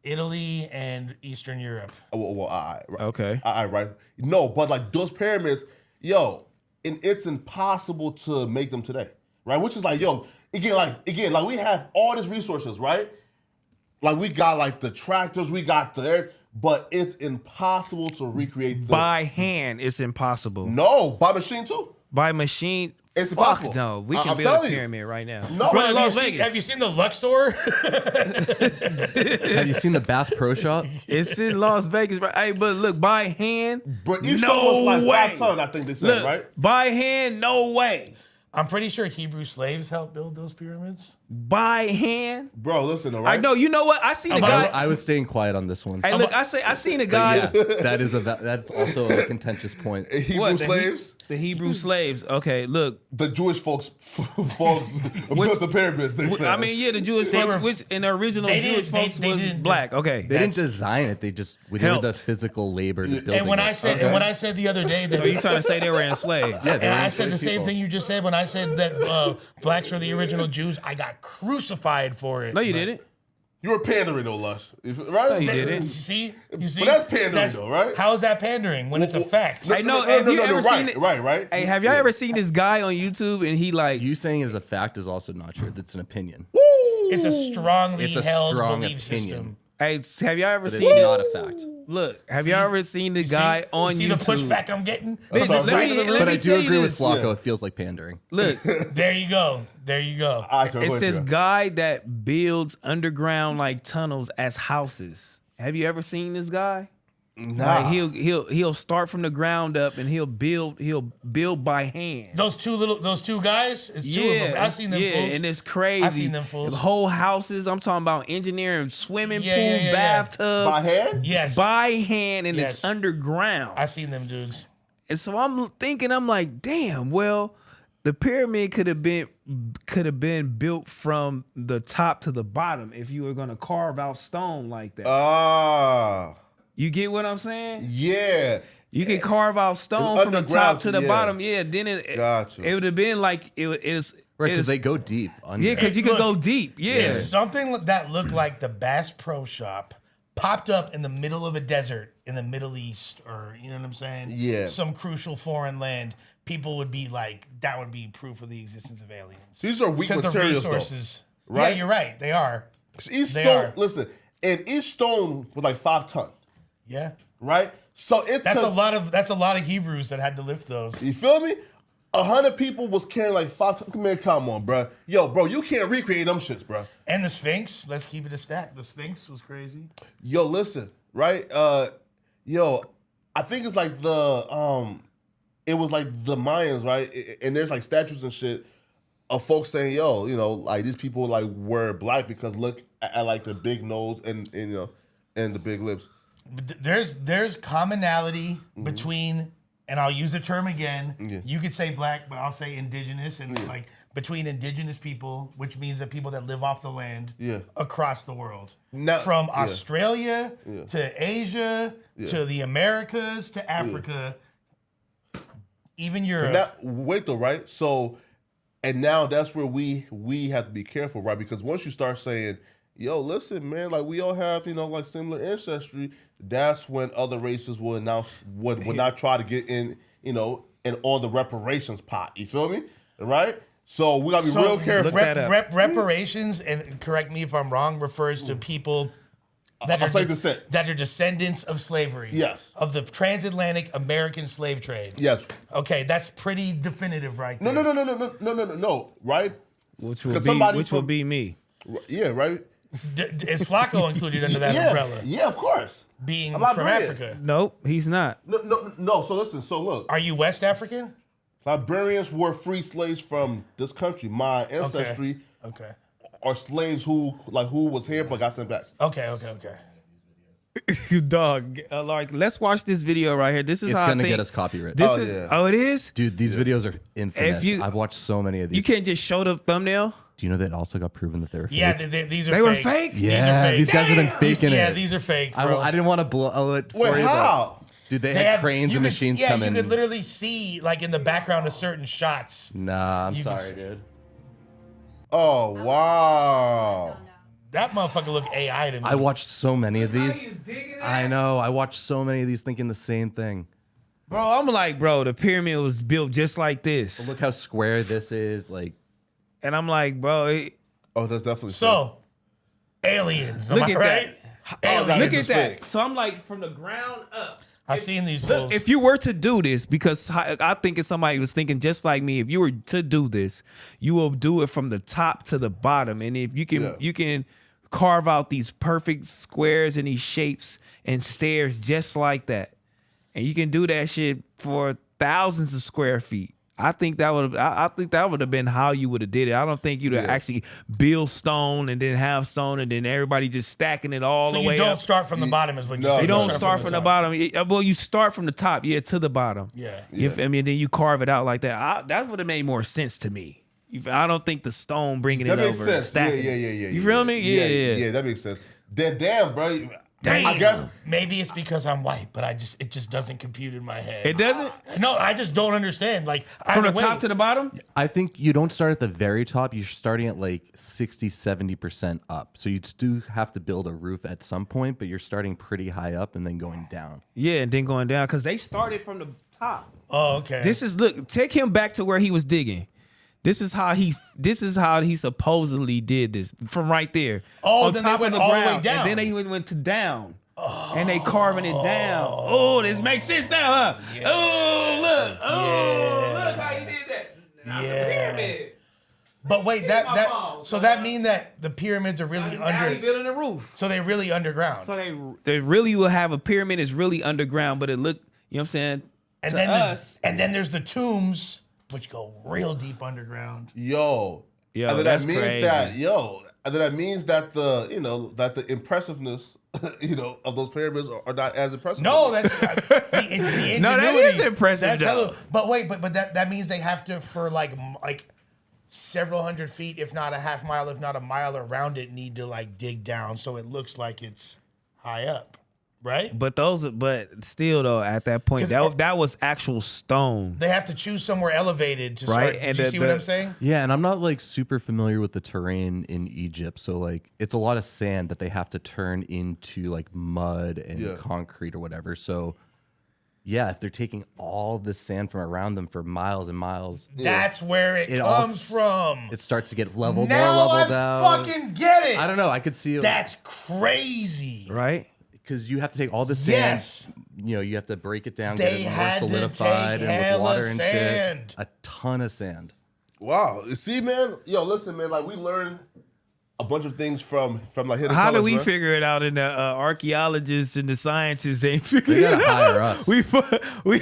Italy and Eastern Europe. well, right. Okay. Right. No, but like those pyramids, yo, and it's impossible to make them today, right? Which is like, yo, again, like we have all these resources, right? Like we got like the tractors, we got the air, but it's impossible to recreate the By hand, it's impossible. No, by machine too. By machine, It's fuck impossible. no. We I'm can build a telling you. pyramid right now. No, It's running have Las you Vegas. Have you seen the Luxor? Have you seen the Bass Pro Shop? It's in Las Vegas, right? Hey, but look, by hand, But each no one was like way. 5 tons, I think they said, Look, right? by hand, no way. I'm pretty sure Hebrew slaves helped build those pyramids. By hand. Bro, listen, all right? I know. You know what? I seen a guy. I was staying quiet on this one. Hey, look, I seen a guy. Yeah, that's also a contentious point. Hebrew What, slaves, The Hebrew slaves. Okay, look. the Jewish folks built the pyramids, they said. I mean, yeah, the Jewish They folks, were- which in the original they Jewish didn't- they- folks they was didn't black. Okay. They didn't design it. They were Helped. the physical labor to build And when it. I said the other day that So you trying to say they were enslaved? Yeah, they and were I said the enslaved same people. thing you just said when I said that blacks were the original Jews. I got crucified for it. No, you But- didn't. You were pandering though, Lush. Right? No, you didn't. You see? But that's pandering though, right? How is that pandering when it's a fact? Hey, no, have you ever seen it? Right. Hey, have y'all ever seen this guy on YouTube and he like You saying it as a fact is also not true. That's an opinion. It's a strongly It's a held strong belief opinion. system. Hey, have y'all ever But seen it's it? not a fact. Look, have y'all ever seen the See? guy on see YouTube? the pushback I'm getting? Let me- Let But I me do tell you agree with this. Flacco. Yeah. It feels like pandering. Look, There you go. There you go. it's this guy that builds underground like tunnels as houses. Have you ever seen this guy? Nah. Like he'll start from the ground up and he'll build by hand. Those two guys. It's two of them. I've seen them fools. and it's crazy. I've seen them fools. The whole houses. I'm talking about engineering, swimming Yeah, pool, yeah, yeah, yeah. bathtub, By hand? Yes, by hand, and Yes. it's underground. I've seen them dudes. And so I'm thinking, I'm like, damn, well, the pyramid could have been built from the top to the bottom if you were gonna carve out stone like that. Ah. You get what I'm saying? Yeah. You can carve out stone It's from the underground, top to the yeah. bottom. Yeah, then it Gotcha. would have been like it's Right, because it's- they go deep. Under. yeah, because you can Look, go deep. Yeah. If something that looked like the Bass Pro Shop popped up in the middle of a desert in the Middle East, or you know what I'm saying? Yeah. Some crucial foreign land, people would be like, that would be proof of the existence of aliens. These are weak Because the materials, though. resources. right? Yeah, you're right. They are. Each They stone, are. listen, and each stone was like 5 tons, Yeah. right? So it's That's a lot of Hebrews that had to lift those. You feel me? 100 people was carrying like 5 tons. Man, come on, bro. Yo, bro, you can't recreate them shits, bro. And the Sphinx, let's keep it a stack. The Sphinx was crazy. Yo, listen, right? Yo, I think it's like it was like the Mayans, right? And there's like statues and shit of folks saying, yo, you know, like these people like were black because look at like the big nose and you know, and the big lips. But there's commonality between, and I'll use the term again. Yeah. You could say black, but I'll say indigenous, and like between indigenous people, which means that people that live off the land Yeah. across the world, Now- from yeah. Australia to Asia to the Americas to Africa, even Europe. Now, wait though, right? So, and now that's where we have to be careful, right? Because once you start saying yo, listen, man, like we all have, like similar ancestry. That's when other races would not try to get in, and on the reparations pot. You feel me? Right? So we gotta be real careful. Reparations, and correct me if I'm wrong, refers to people that are descendants of slavery. Yes. Of the transatlantic American slave trade. Yes. Okay, that's pretty definitive right there. No. Right? Which will be me. Yeah, right? Is Flacco included under that umbrella? Yeah, of course. Being from Africa. Nope, he's not. No. So listen. So look. Are you West African? Liberians were free slaves from this country. My ancestry Okay. are slaves who was here but got sent back. Okay. Dog, like let's watch this video right here. This is It's how gonna I think, get us copyright. This Oh, is yeah. it is. Dude, these videos are infinite. I've watched so many of these. You can't just show the thumbnail. Do you know that also got proven that they were fake? Yeah, these are They fake. were fake? These are Yeah, fake. these guys have been faking it. Yeah, these are fake, bro. I didn't want to blow it for Wait, you. how? But, dude, they had cranes and machines come in. You could literally see, like, in the background of certain shots. Nah, I'm You can sorry, see- dude. Oh wow. That motherfucker look AI to me. I watched so many of these. I know. I watched so many of these thinking the same thing. Bro, I'm like, bro, the pyramid was built just like this. Look how square this is. Like, And I'm like, bro, Oh, that's definitely So, aliens. Am Look I at right? that. look This at is that. sick. So I'm like, from the ground up. I seen these Look, fools. if you were to do this, because I think it's somebody who was thinking just like me, if you were to do this, you will do it from the top to the bottom. And if you can, you can carve out these perfect squares and these shapes and stairs just like that. And you can do that shit for thousands of square feet. I think that would have been how you would have did it. I don't think you'd have actually build stone and then have stone and then everybody just stacking it all so the you way don't up. start from the bottom is what you No, say. You don't start from the top. bottom. Well, you start from the top, to the bottom. Yeah. I mean, then you carve it out like that. That would have made more sense to me. I don't think the stone bringing That it makes over, sense. stacking. Yeah. You feel me? Yeah. That makes sense. Then damn, bro. Damn. I guess Maybe it's because I'm white, but it just doesn't compute in my head. It doesn't. No, I just don't understand. Like From the either top way- to the bottom. I think you don't start at the very top. You're starting at like 60, 70% up. So you do have to build a roof at some point, but you're starting pretty high up and then going down. Yeah, and then going down because they started from the top. Oh, okay. Look. Take him back to where he was digging. This is how he supposedly did this from right there. Oh, on then top they went of the all the way ground, down. and then they went to down. And they carving it down. Oh, this makes sense now, huh? Yeah. Oh, look. Oh, look how he did that. That's a pyramid. But wait, that mean that the pyramids are really Now he under. building a roof. So they're really underground. So they really will have a pyramid. It's really underground, but it look, you know what I'm saying? And to then us, and then there's the tombs, which go real deep underground. Yo, Yo, and then that's that means crazy. that the impressiveness, of those pyramids are not as impressive. No, that's the ingenuity. No, that is impressive, That's though. hella, but wait, but that means they have to for like several hundred feet, if not a half mile, if not a mile around it, need to like dig down so it looks like it's high up, right? but still though, at that point, 'Cause- that was actual stone. They have to choose somewhere elevated to Right, start. and Do you see what I'm saying? Yeah, and I'm not like super familiar with the terrain in Egypt. So like it's a lot of sand that they have to turn into like mud and concrete or whatever. So yeah, if they're taking all the sand from around them for miles and miles, That's where it all- comes from. it starts to get leveled Now more, I leveled out. fucking get it. I don't know. I could see it That's crazy. Right? because you have to take all the sand. Yes. You have to break it down, They get it had more to solidified take and with hella water and sand. shit. A ton of sand. Wow. See, man. Yo, listen, man. Like we learned a bunch of things from like Hidden How do Colors, we man. figure it out? And the archaeologists and the scientists ain't figuring They it gotta out. hire us. We We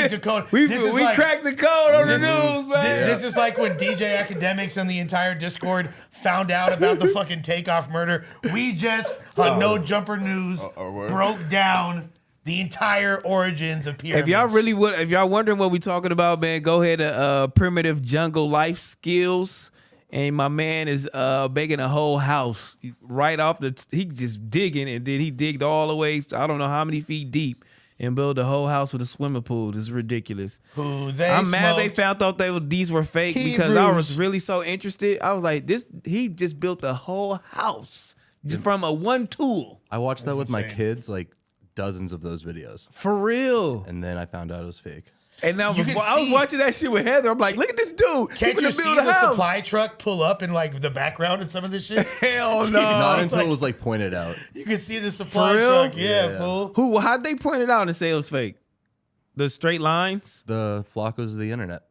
decode. we This is like- cracked the code on the This, news, man. this is like when DJ Academics and the entire Discord found out about the fucking Takeoff murder. We just on No Jumper News word. broke down the entire origins of pyramids. If y'all wondering what we talking about, man, go ahead to Primitive Jungle Life Skills. And my man is making a whole house right off he just digging, and then he digged all the way, I don't know how many feet deep, and built a whole house with a swimming pool. This is ridiculous. Who they I'm mad they smoked. found out these were fake because I was Hebrews. really so interested. I was like, he just built a whole house just from a one tool. I watched that with my insane. kids, like dozens of those videos, For real. and then I found out it was fake. And now You can I was see- watching that shit with Heather. I'm like, look at this dude. Can't He you finna see build a the house. supply truck pull up in like the background and some of this shit? Hell no. Not it's until like- it was like pointed out. You can see the supply For real? truck. Yeah, Yeah. fool. Who? How'd they point it out and say it was fake? The straight lines? The Flacos of the internet.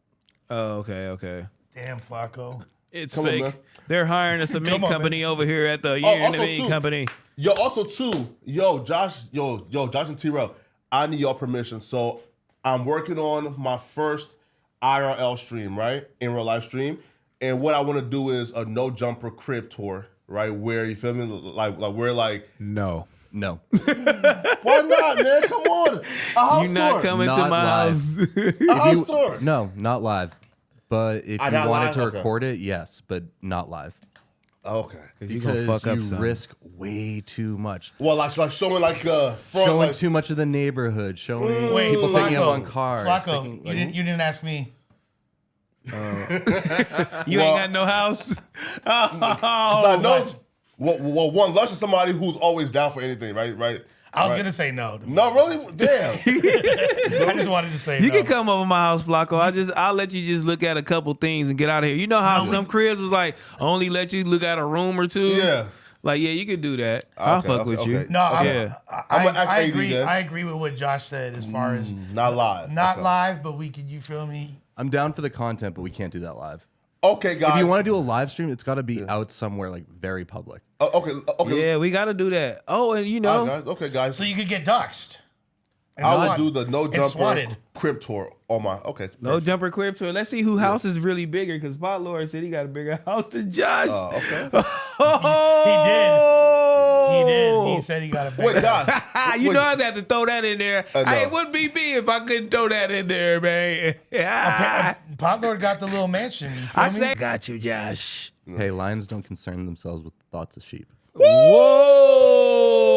Oh, okay. Damn, Flacco. It's Come on, fake. man. They're hiring a cement Come on, company over here at the also Unity too- company. Yo, also too, Josh and T-Rail, I need your permission. So I'm working on my first IRL stream, right? In real life stream. And what I want to do is a no jumper crib tour, right? Where you feel me? Like we're like, No. No, why not, man? Come on. A house You're not tour. coming to Not my live. house. A house tour. no, not live. But if you not wanted live? to Okay. record it, yes, but not live. Okay. You gonna Because fuck up you something. risk way too much. Well, like showing like front, Showing like, too much of the neighborhood, showing Wait, people picking up Flacco. on cars. Flacco, picking- you didn't ask me. You ain't got no house. Oh, like, no. Well, one lunch is somebody who's always down for anything, right? I was Right. gonna say no. No, really? Damn. I just wanted to say you no. can come over my house, Flacco. I'll let you just look at a couple things and get out of here. You know how some cribs was like only let you look at a room or two. Yeah. Like you could do that. I'll fuck with you. No, Yeah. I'ma ask I AD agree. then. I agree with what Josh said as far as Not live. not Okay. live, but we could. You feel me? I'm down for the content, but we can't do that live. Okay, guys. If you want to do a live stream, it's got to be out somewhere like very public. Okay. Yeah, we got to do that. Oh, and you know, Guys. Okay, guys. So you could get doxxed. And I would swatted. do the no And jumper swatted. crib tour on my. Okay. no perfect. jumper crib tour. Let's see who house is really bigger because Pot Lord said he got a bigger house than Josh. Okay. He did. He said he got a big. Wait, guys. You Wait, know I'd have to throw that in there. I know. It wouldn't be me if I couldn't throw that in there, man. Pot Lord got the little mansion. You feel I me? said, got you, Josh. Hey, lions don't concern themselves with thoughts of sheep.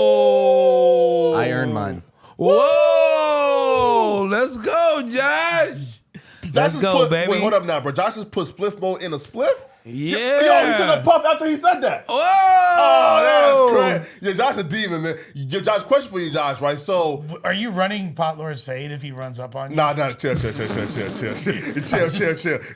Whoa! I earned mine. Whoa! Let's go, Josh. Josh Let's just go, put, baby. Wait, hold up now, bro. Josh just put spliff mode in a spliff? Yeah. Yo, he took a puff after he said that. Whoa! Oh, that's crazy. Yeah, Josh a demon, man. Yo, Josh, question for you, Josh, right? So, Are you running Pot Lord's fade if he runs up on you? nah, chill. Chill.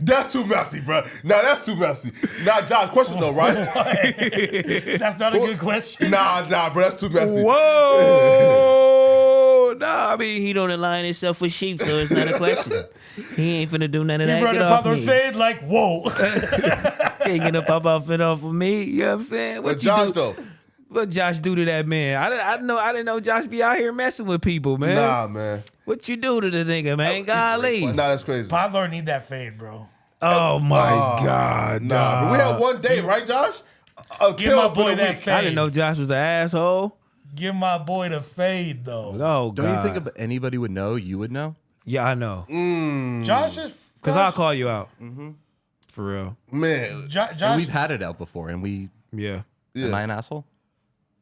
That's too messy, bro. Nah, that's too messy. Nah, Josh, question though, right? That's not a good question. Nah, bro, that's too messy. Whoa! No, I mean he don't align himself with sheep, so it's not a question. He ain't finna do none of You that. running Get Pot off Lord's me. fade like whoa. He ain't gonna pop off it off of me. You know what I'm saying? What But you Josh, do? though, What Josh do to that man? I didn't know Josh be out here messing with people, man. nah, man. What you do to the nigga, man? Golly. Nah, that's crazy. Pot Lord need that fade, bro. Oh my God. Nah, but we had one day, right, Josh? Until my it's been boy a that week. fade. I didn't know Josh was an asshole. Give my boy the fade though. Oh God. Don't you think if anybody would know, you would know? Yeah, I know. Josh is Cause I'll call you out. For real. Man, Josh. And we've had it out before, and we. Yeah. yeah. Am I an asshole?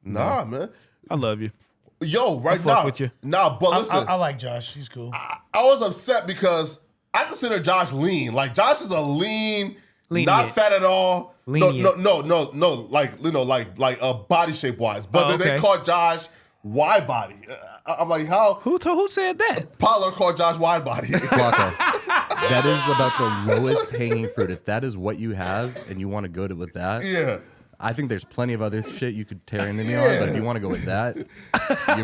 Nah, man. I love you. Yo, right fuck now. with you. Nah, but listen. I like Josh. He's cool. I was upset because I consider Josh lean. Like Josh is a lean, Lenient. not fat at all. Lenient. No. Like body shape wise. But Oh, then they okay. called Josh wide body. I'm like, how? Who said that? Pollard called Josh wide body. Flacco. That is about the lowest hanging fruit. If that is what you have and you want to go with that, yeah. I think there's plenty of other shit you could tear into me on. But if you want to go with that, you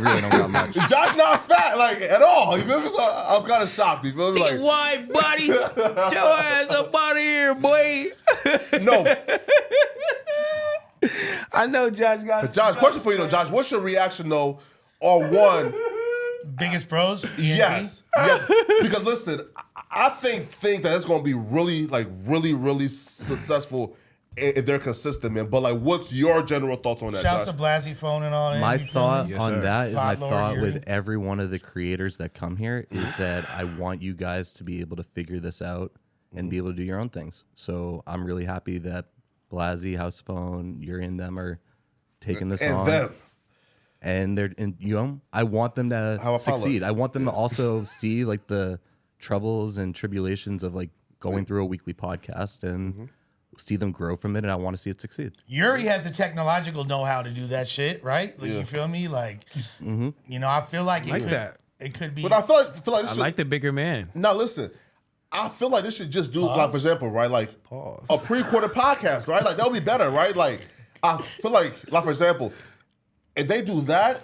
really don't got much. Josh not fat like at all. You feel me? So I'm kind of shocked. You feel me? Like Wide body. Get your ass up out of here, boy. no. I know Josh got Josh, question for you though, Josh. What's your reaction though on one? Biggest pros. ENT? Yes. Because listen, I think that it's gonna be really successful if they're consistent, man. But like, what's your general thoughts on that, Shouts Josh? to Blasey phone and all that. My you feel thought me? on that is my Thought Lord thought Yuri. with every one of the creators that come here is that I want you guys to be able to figure this out and be able to do your own things. So I'm really happy that Blasey, House Phone, Yuri and them are taking this And on. them. And I want them to How about succeed. I want them to also see like the troubles and tribulations of like going through a weekly podcast and see them grow from it, and I want to see it succeed. Yuri has the technological know-how to do that shit, right? Like, Yeah. you feel me? Like, you know, I feel like it could be. But I feel like this I should, like the bigger man. now listen, I feel like this should just do like, for example, right? Like Pause. a pre-recorded podcast, right? Like that would be better, right? Like I feel like for example, if they do that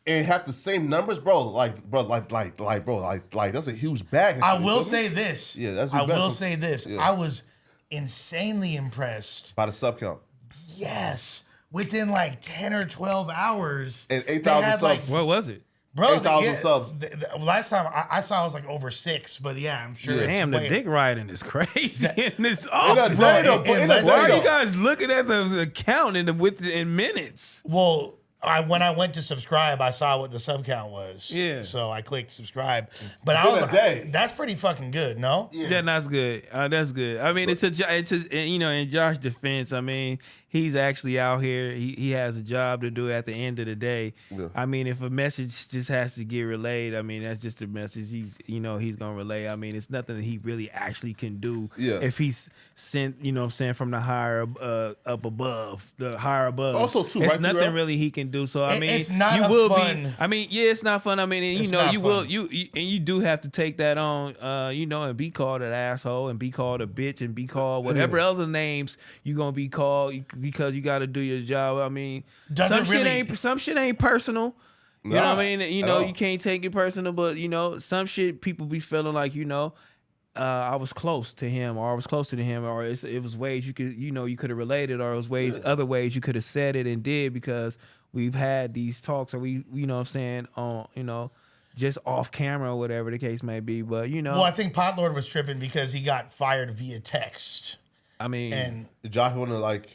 and have the same numbers, bro, that's a huge bag. I You will feel say me? this. Yeah, that's I better. will say this. Yeah. I was insanely impressed. By the sub count. Yes. Within like 10 or 12 hours. And they 8,000 had, subs. What was it? Bro, 8,000 subs. Last time I saw it was like over 6, but yeah, I'm sure. Yeah. it's Damn, the way- dick riding is crazy in this In a office. day, though, but in a Why day, Why are though. you guys looking at the account in minutes? Well, when I went to subscribe, I saw what the sub count was. Yeah. So I clicked subscribe. But I In was a day. that's pretty fucking good, no? Yeah, that's good. That's good. I mean, it's you know, in Josh's defense, I mean, he's actually out here. He has a job to do at the end of the day. Yeah. I mean, if a message just has to get relayed, I mean, that's just a message he's gonna relay. I mean, it's nothing that he really actually can do. Yeah. If he's sent, from the higher up above, the higher above. Also, too, it's right, nothing T-Rail? really he can do. So I mean, It's not you a will fun- be. I mean, yeah, it's not fun. I mean, and, It's not fun. you do have to take that on, and be called an asshole and be called a bitch and be called whatever other names you gonna be called because you got to do your job. I mean, Does some it shit really- ain't personal. You know what I mean? at all. You can't take it personal, but some shit people be feeling like I was close to him, or I was closer to him, or it was ways you could you could have related, or it was other ways you could have said it and did because we've had these talks, or we what I'm saying on just off camera or whatever the case may be. But Well, I think Potlord was tripping because he got fired via text. I mean, And Josh wanna like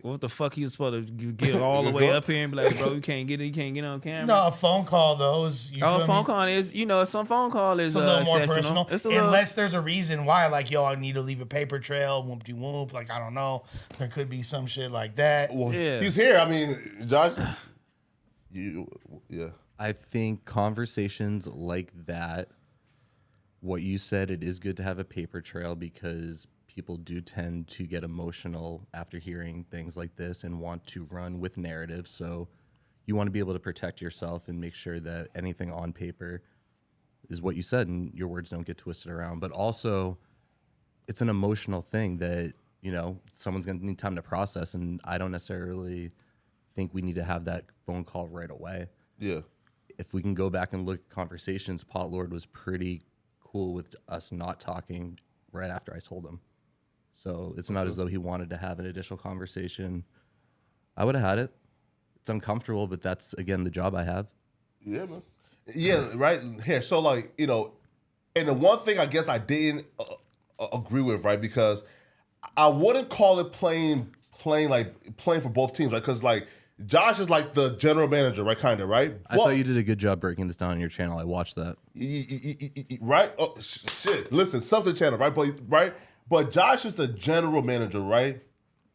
what the fuck he was supposed to get all the way up here and be like, bro, you can't get on camera. no, a phone call though is A phone call is, some phone call is It's a little more exceptional. personal. It's a little, Unless there's a reason why, like, I need to leave a paper trail, whoop-de-whoop. Like, I don't know. There could be some shit like that. well, Yeah. he's here. I mean, Josh, yeah. I think conversations like that, what you said, it is good to have a paper trail because people do tend to get emotional after hearing things like this and want to run with narratives. So you want to be able to protect yourself and make sure that anything on paper is what you said and your words don't get twisted around. But also, it's an emotional thing that, someone's going to need time to process. And I don't necessarily think we need to have that phone call right away. Yeah. If we can go back and look at conversations, Pot Lord was pretty cool with us not talking right after I told him. So it's not as though he wanted to have an additional conversation. I would have had it. It's uncomfortable, but that's, again, the job I have. Yeah, man. Yeah, right here. So, like, and the one thing I guess I didn't agree with, right, because I wouldn't call it playing for both teams, right? Because, like, Josh is like the general manager, right, kind of, right? I thought you did a good job breaking this down on your channel. I watched that. Right? Oh, shit. Listen, something channel, right? But Josh is the general manager, right?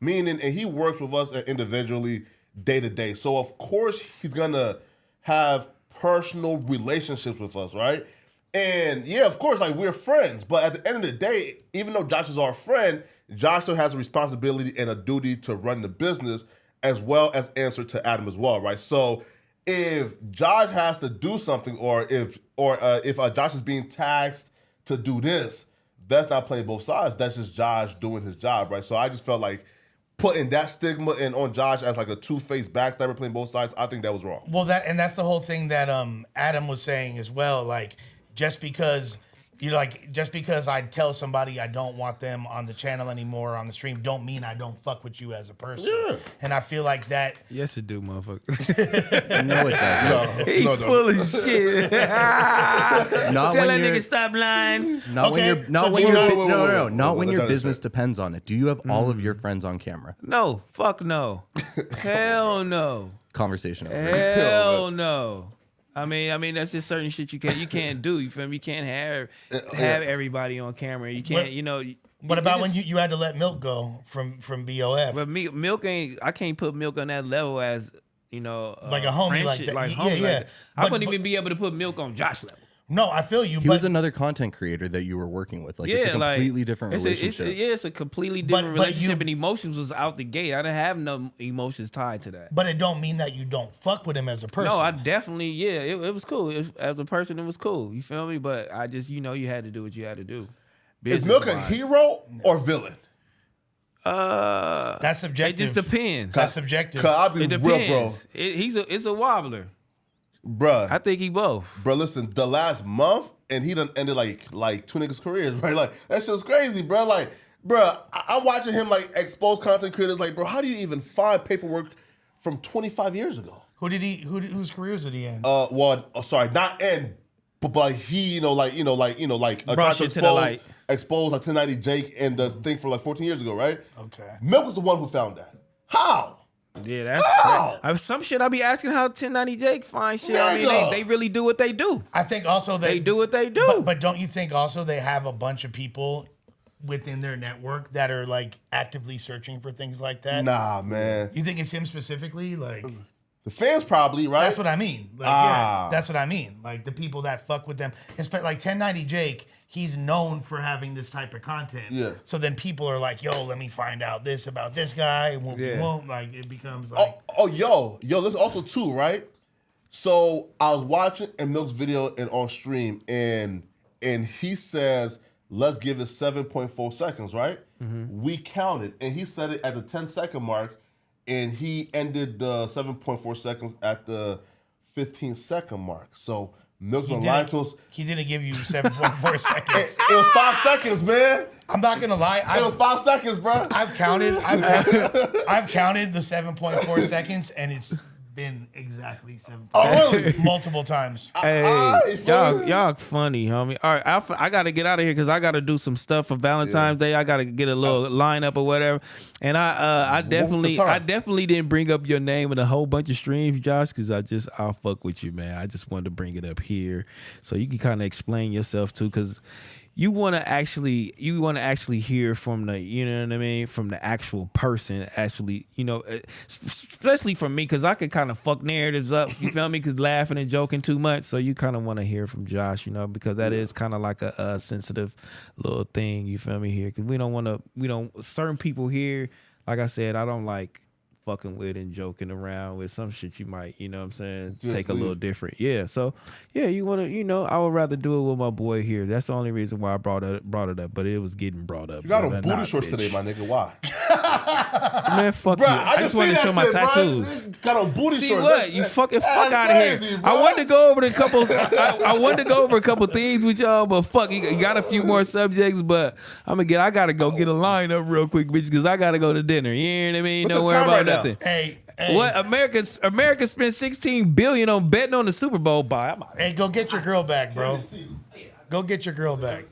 Meaning, and he works with us individually day to day. So, of course, he's going to have personal relationships with us, right? And, yeah, of course, like, we're friends. But at the end of the day, even though Josh is our friend, Josh still has a responsibility and a duty to run the business as well as answer to Adam as well, right? So if Josh has to do something, or if Josh is being tasked to do this, that's not playing both sides. That's just Josh doing his job, right? So I just felt like putting that stigma on Josh as like a two-faced backstabber playing both sides, I think that was wrong. Well, that's the whole thing that Adam was saying as well. Like, just because I tell somebody I don't want them on the channel anymore on the stream, don't mean I don't fuck with you as a person. Yeah. And I feel like that. yes, it do, motherfucker. No, it doesn't. He full of shit. Not Tell when that you're- nigga stop lying. Not Okay, when not so when do you your know- not when Let's your try this business straight. depends on it. Do you have all of your friends on camera? No, fuck no. Hell no. Conversation over. Hell no. I mean that's just certain shit you can't do. You feel me? You can't have everybody on camera. You can't, What about when you had to let Milk go from BOF? But Milk ain't. I can't put Milk on that level as Like a homie like friendship, that. Like Yeah, homie yeah. like that. I wouldn't even be able to put Milk on Josh level. No, I feel you. He but was another content creator that you were working with. Like it's a completely different relationship. It's a completely different but relationship, you- and emotions was out the gate. I didn't have no emotions tied to that. But it don't mean that you don't fuck with him as a person. No, I definitely, it was cool. As a person, it was cool. You feel me? But I just, you had to do what you had to do. Is Milk a Business-wise. hero or villain? That's It subjective. just depends. That's subjective. Cause I'll be It real, bro. depends. It's a wobbler. Bruh. I think he both. Bro, listen, the last month, and he done ended like two niggas' careers, right? Like, that shit was crazy, bro. Like, bro, I'm watching him like expose content creators. Like, bro, how do you even find paperwork from 25 years ago? Whose careers did he end? Sorry, not end, but like he, tried Brought to shit to the light. expose like 1090 Jake and the thing from like 14 years ago, right? Okay. Milk was the one who found that. How? Yeah, that's How? crazy. Some shit I be asking how 1090 Jake find shit. I mean, Nigga. they really do what they do. I think also They do what they do. But don't you think also they have a bunch of people within their network that are like actively searching for things like that? Nah, man. You think it's him specifically? Like The fans probably, right? that's what I mean. Like yeah, that's what I mean. Like the people that fuck with them. Like 1090 Jake, he's known for having this type of content. Yeah. So then people are like, yo, let me find out this about this guy. And won't Yeah. like it becomes like Yo, listen also too, right? So I was watching Milk's video and on stream, and he says, let's give it 7.4 seconds, right? We counted, and he said it at the 10-second mark, and he ended the 7.4 seconds at the 15-second mark. So Milk's he on line to us. he didn't give you 7.4 seconds. It was 5 seconds, man. I'm not gonna lie. It was 5 seconds, bro. I've counted the 7.4 seconds, and it's been exactly 7. Oh, really? Multiple times. Hey, you feel me? y'all funny, homie. All right, I got to get out of here because I got to do some stuff for Valentine's Day. I got to get a little lineup or whatever. And I definitely didn't bring up your name in a whole bunch of streams, Josh, because I'll fuck with you, man. I just wanted to bring it up here so you can kind of explain yourself too, because you want to actually hear from the, you know what I mean, from the actual person, actually, especially from me, because I could kind of fuck narratives up, you feel me, because laughing and joking too much. So you kind of want to hear from Josh, because that is kind of like a sensitive little thing, you feel me, here, because certain people here, like I said, I don't like fucking with and joking around with some shit you might, you know what I'm saying, Just take a leave. little different. Yeah. So yeah, you wanna, I would rather do it with my boy here. That's the only reason why I brought it up, but it was getting brought up. You got on brother. booty Nah, shorts bitch. today, my nigga. Why? Man, fuck Bro, you. I just wanted to show my tattoos. Got on booty See shorts. what? You fucking fuck That's out of here. crazy, I bro. wanted to go over I wanted to go over a couple things with y'all, but fuck, you got a few more subjects, but I gotta go get a line up real quick, bitch, because I gotta go to dinner. You know what I mean? What's Don't the worry time about right now? nothing. Hey, What America spent $16 billion on betting on the Super Bowl. Bye. I'm out. Hey, go get your girl back, bro. Go get your girl back.